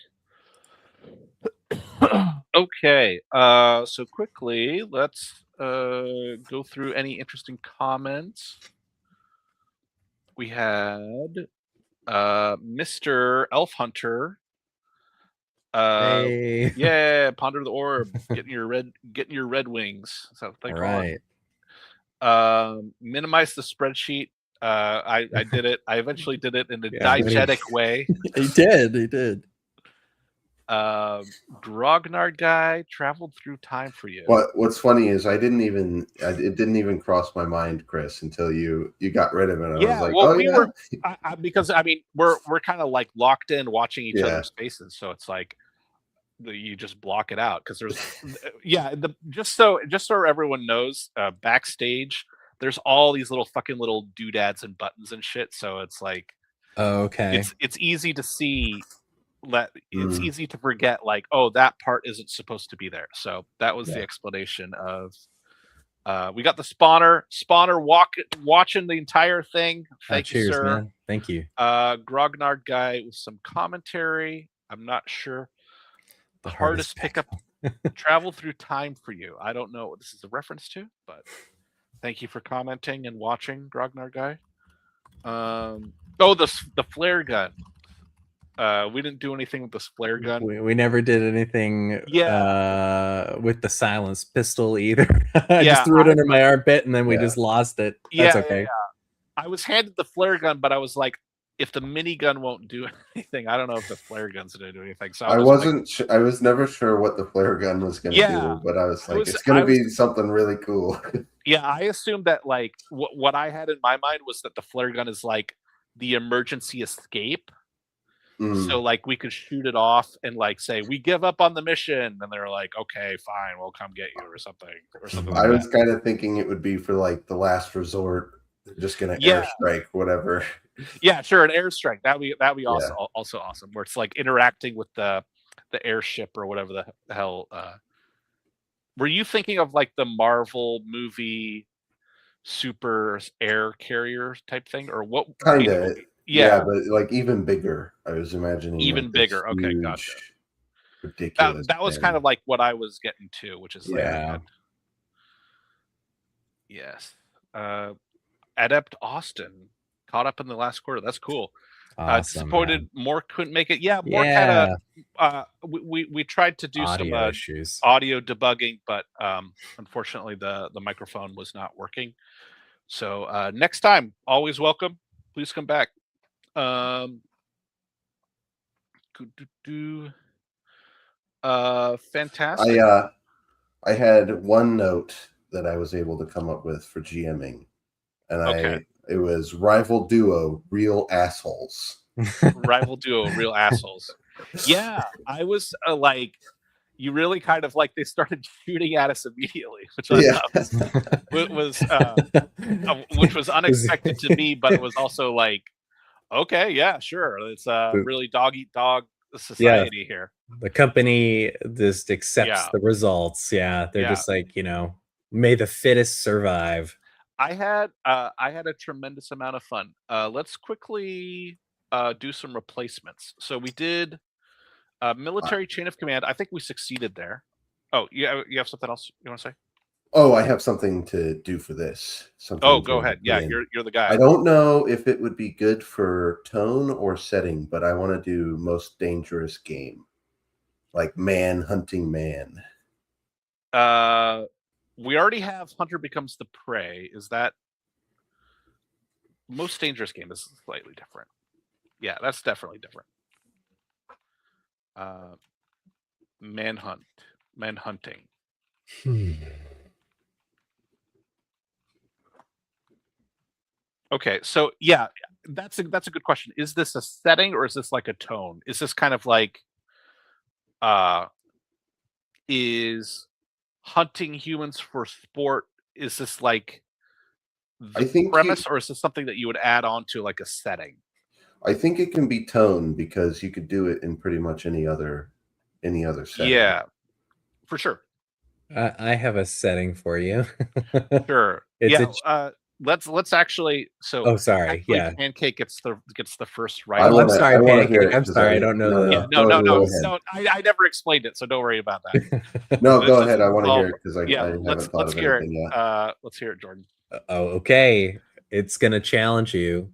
Okay. So quickly, let's go through any interesting comments. We had Mr. Elf Hunter. Hey. Yeah, ponder the orb, getting your red wings. So thank you. Minimize the spreadsheet. I did it. I eventually did it in a diegetic way. He did. Grognard guy traveled through time for you. What's funny is it didn't even cross my mind, Chris, until you got rid of it. I was like, well, were because I mean we're kind of like locked in watching each other's faces, so it's like you just block it out because there's just so everyone knows, backstage there's all these little doodads and buttons and shit, so it's like it's easy to see. It's easy to forget, like, oh, that part isn't supposed to be there. So that was the explanation of We got the spawner watching the entire thing. Thank you, cheers, sir. man. Thank you. Grognard guy with some commentary. I'm not sure. The hardest pickup travel through time for you. I don't know what this is a reference to, but thank you for commenting and watching, Grognard guy. The flare gun. We didn't do anything with this flare gun. We never did anything with the silence pistol either. I just threw it under my armpit and then we just lost it. That's okay. I was handed the flare gun, but I was like, if the minigun won't do anything, I don't know if the flare gun's going to do anything. So I was never sure what the flare gun was going to do, but I was like, it's going to be something really cool. Yeah, I assumed that like what I had in my mind was that the flare gun is like the emergency escape. So like we could shoot it off and like say we give up on the mission, and they're like, okay, fine, we'll come get you or something. I was kind of thinking it would be for like the last resort. They're just gonna airstrike whatever. Yeah, sure, an airstrike. That'd be also awesome. Where it's like interacting with the airship or whatever the hell. Were you thinking of like the Marvel movie super air carrier type thing, or what? Kind of. Yeah, but like even bigger. I was imagining even like bigger. Okay, gotcha. Ridiculous. That was kind of like what I was getting to, which is yes. Adept Austin caught up in the last quarter. That's cool. Awesome, disappointed Mork couldn't make it. Yeah, Mork had we tried to do some issues, audio debugging, but unfortunately the microphone was not working. So next time, always welcome. Please come back. Fantastic. I had one note that I was able to come up with for GMing, and it was rival duo, real assholes. Rival duo, real assholes. Yeah, I was like, you really kind of like they started shooting at us immediately, which I which was unexpected to me, but it was also like, okay, yeah, sure, it's really dog eat dog society here. The company just accepts the results. They're just like, may the fittest survive. I had a tremendous amount of fun. Let's quickly do some replacements. So we did military chain of command. I think we succeeded there. Oh, you have something else you want to say? Oh, I have something to do for this. Go ahead. Yeah, you're the guy. I don't know if it would be good for tone or setting, but I want to do most dangerous game, like man hunting man. We already have hunter becomes the prey. Is that most dangerous game? Is slightly different. Yeah, that's definitely different. Manhunting. Okay, so yeah, that's a good question. Is this a setting or is this like a tone? Is this kind of like is hunting humans for sport? Is this like the premise, or is this something that you would add on to like a setting? I think it can be tone because you could do it in pretty much any other setting. Yeah, for sure. I have a setting for you. Sure. Let's actually. So. Oh, sorry. Yeah. Pancake gets the first right. I'm sorry, Pancake. I'm sorry. I don't know. No. I never explained it, so don't worry about that. No, go ahead. I want to hear it because I haven't thought of anything yet. Let's hear it, Jordan. Oh, okay. It's gonna challenge you.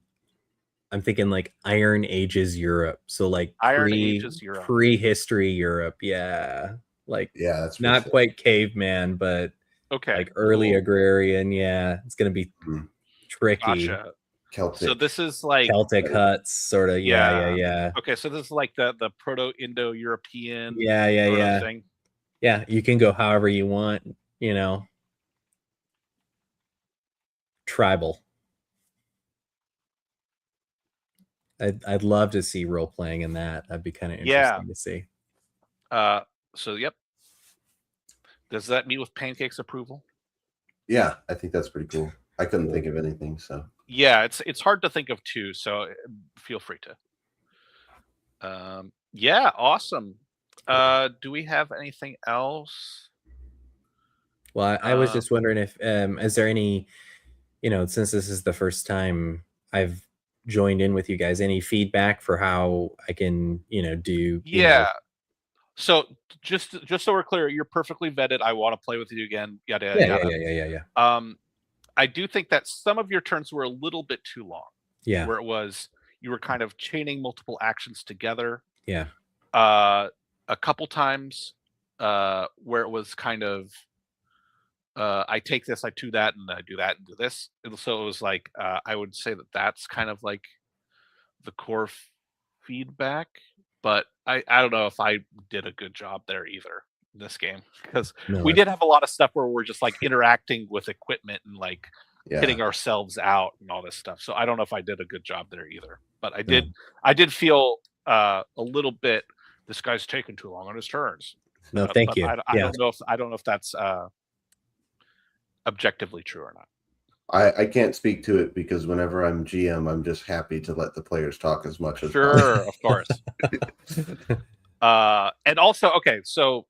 I'm thinking like Iron Ages Europe. So like prehistory Europe. Yeah. Like that's not quite caveman, but like early agrarian. Yeah. It's gonna be tricky. Gotcha. Celtic. So this is like Celtic huts, sort of. Yeah. Okay, so this is like the Proto-Indo-European thing. Yeah, you can go however you want, Tribal. I'd love to see role playing in that. That'd be kind of interesting to see. So yep. Does that meet with Pancake's approval? Yeah, I think that's pretty cool. I couldn't think of anything, so yeah, it's hard to think of two, so feel free to. Yeah, awesome. Do we have anything else? Well, I was just wondering if is there any, since this is the first time I've joined in with you guys, any feedback for how I can, do So just so we're clear, you're perfectly vetted. I want to play with you again. Yada yada yeah. I do think that some of your turns were a little bit too long. Yeah. Where it was you were kind of chaining multiple actions together. Yeah. A couple times where it was kind of I take this, I do that, and I do that and do this. And so it was like I would say that that's kind of like the core feedback, but I don't know if I did a good job there either in this game, because we did have a lot of stuff where we're just like interacting with equipment and like hitting ourselves out and all this stuff. So I don't know if I did a good job there either, but I did feel a little bit, this guy's taking too long on his turns. No, thank you. I don't know if that's objectively true or not. I can't speak to it because whenever I'm GM, I'm just happy to let the players talk as much as possible. Sure, of course. And also, okay, so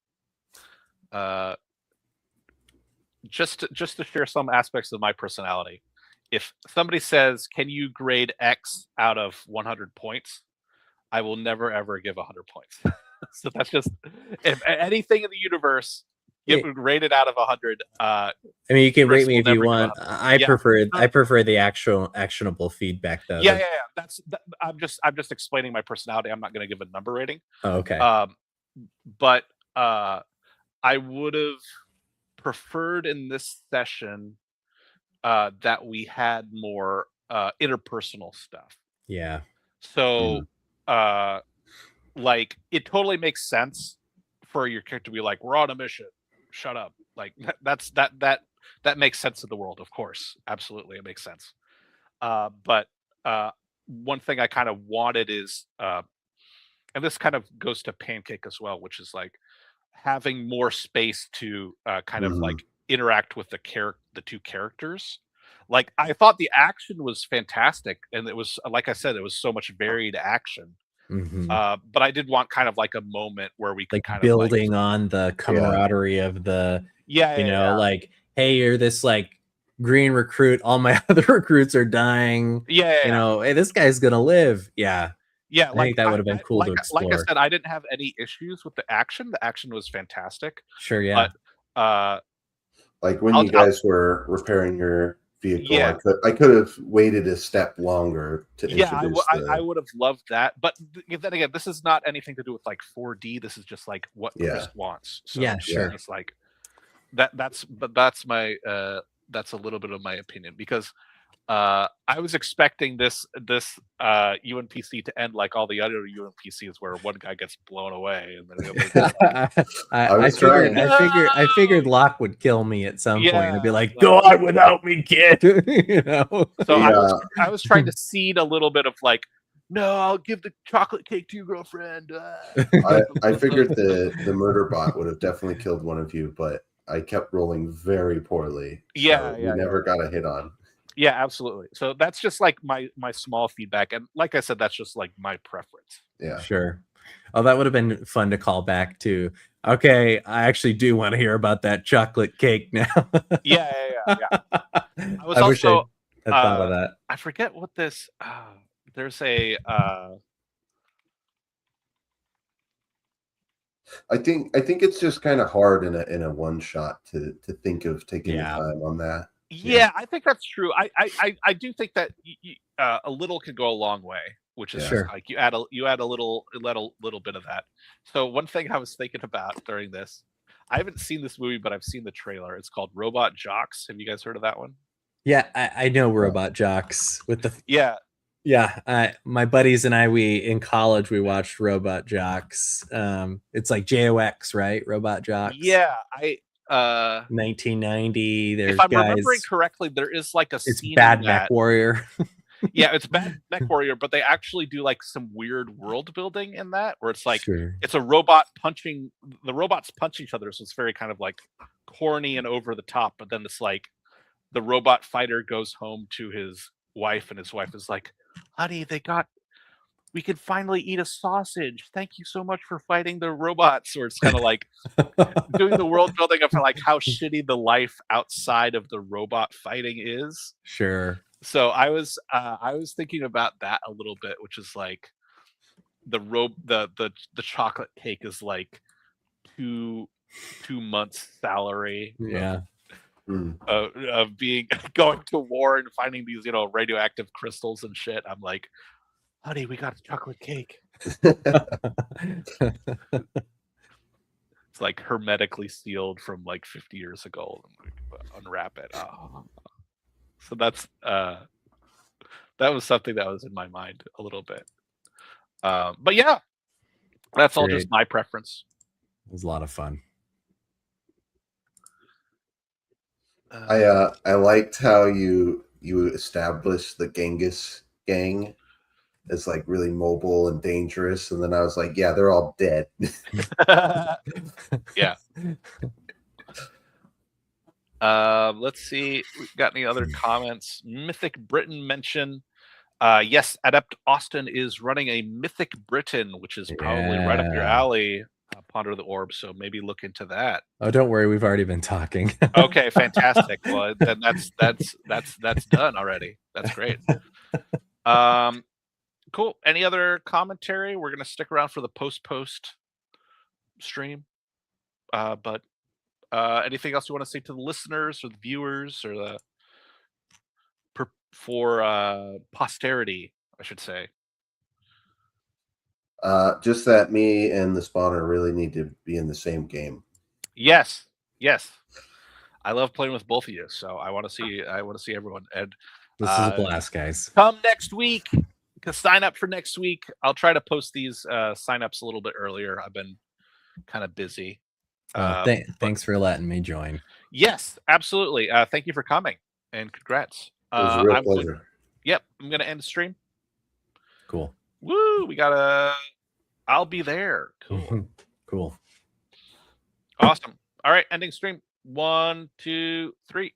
just to share some aspects of my personality, if somebody says, "Can you grade X out of 100 points?" I will never ever give 100 points. So that's just, if anything in the universe, rated out of 100. I mean, you can rate me if you want. I prefer the actual actionable feedback, though. Yeah. I'm just explaining my personality. I'm not going to give a number rating. Oh, okay. But I would have preferred in this session that we had more interpersonal stuff. Yeah. So like it totally makes sense for your character to be like, "We're on a mission. Shut up." Like that makes sense in the world, of course. Absolutely, it makes sense. But one thing I kind of wanted is, and this kind of goes to Pancake as well, which is like having more space to kind of like interact with the two characters. Like I thought the action was fantastic, and it was, like I said, it was so much varied action. But I did want kind of like a moment where we could like kind building of like, on the camaraderie of the like, hey, you're this like green recruit, all my other recruits are dying, hey, this guy's gonna live. I think that would have been cool to explore. Like I said, I didn't have any issues with the action was fantastic. Sure. Yeah. But like when you guys were repairing your vehicle, I could have waited a step longer to introduce I would have loved that, but then again, this is not anything to do with like 4D. This is just like what Chris wants. So sure. It's like that's my that's a little bit of my opinion, because I was expecting this UnPC to end like all the other UnPCs, where one guy gets blown away and then the other I figured Locke would kill me at some point and be like, "Go on without me, kid." So I was trying to seed a little bit of like, "No, I'll give the chocolate cake to your girlfriend." I figured the murder bot would have definitely killed one of you, but I kept rolling very poorly. We never got a hit on. Yeah, absolutely. So that's just like my small feedback, and like I said, that's just like my preference. Yeah, sure. Oh, that would have been fun to call back to. Okay, I actually do want to hear about that chocolate cake now. Yeah. I was wish I had thought of that. I forget what this. There's a. I think it's just kind of hard in a one shot to think of taking the time on that. Yeah, I think that's true. I do think that a little can go a long way, which is like you add a little bit of that. So one thing I was thinking about during this, I haven't seen this movie, but I've seen the trailer. It's called Robot Jocks. Have you guys heard of that one? Yeah, I know Robot Jocks with the my buddies and I, in college we watched Robot Jocks. It's like JOX, right? Robot Jocks. Yeah, 1990. There's if I'm remembering correctly, there is like a scene Bad Mech Warrior. Yeah, it's Bad Mech Warrior, but they actually do like some weird world building in that, where it's like it's a robot punching, the robots punch each other, so it's very kind of like corny and over the top. But then it's like the robot fighter goes home to his wife, and his wife is like, "Honey, they got we could finally eat a sausage. Thank you so much for fighting the robots. Or it's kind of like doing the world building of like how shitty the life outside of the robot fighting is. Sure. So I was thinking about that a little bit, which is like the chocolate cake is like 2 months salary Yeah. of being going to war and finding these radioactive crystals and shit. I'm like, honey, we got a chocolate cake. It's like hermetically sealed from like 50 years ago. Unwrap it. Oh. So that's that was something that was in my mind a little bit. But yeah, that's all just my preference. It was a lot of fun. I liked how you established the Genghis gang as like really mobile and dangerous, and then I was like, yeah, they're all dead. Yeah. Let's see. We got any other comments? Mythic Britain mention. Yes, Adept Austin is running a Mythic Britain, which is probably right up your alley. Ponder the Orb, so maybe look into that. Oh, don't worry, we've already been talking. Okay, fantastic. Well, then that's done already. That's great. Cool. Any other commentary? We're gonna stick around for the post stream. But anything else you want to say to the listeners or the viewers or the for posterity, I should say? Just that me and the spawner really need to be in the same game. Yes. I love playing with both of you, so I want to see everyone. And this is a blast, guys. Come next week. Sign up for next week. I'll try to post these sign-ups a little bit earlier. I've been kind of busy. Thanks for letting me join. Yes, absolutely. Thank you for coming, and congrats. It was a real pleasure. Yep, I'm gonna end the stream. Cool. Woo! I'll be there. Cool. Cool. Awesome. All right, ending stream. 1, 2, 3.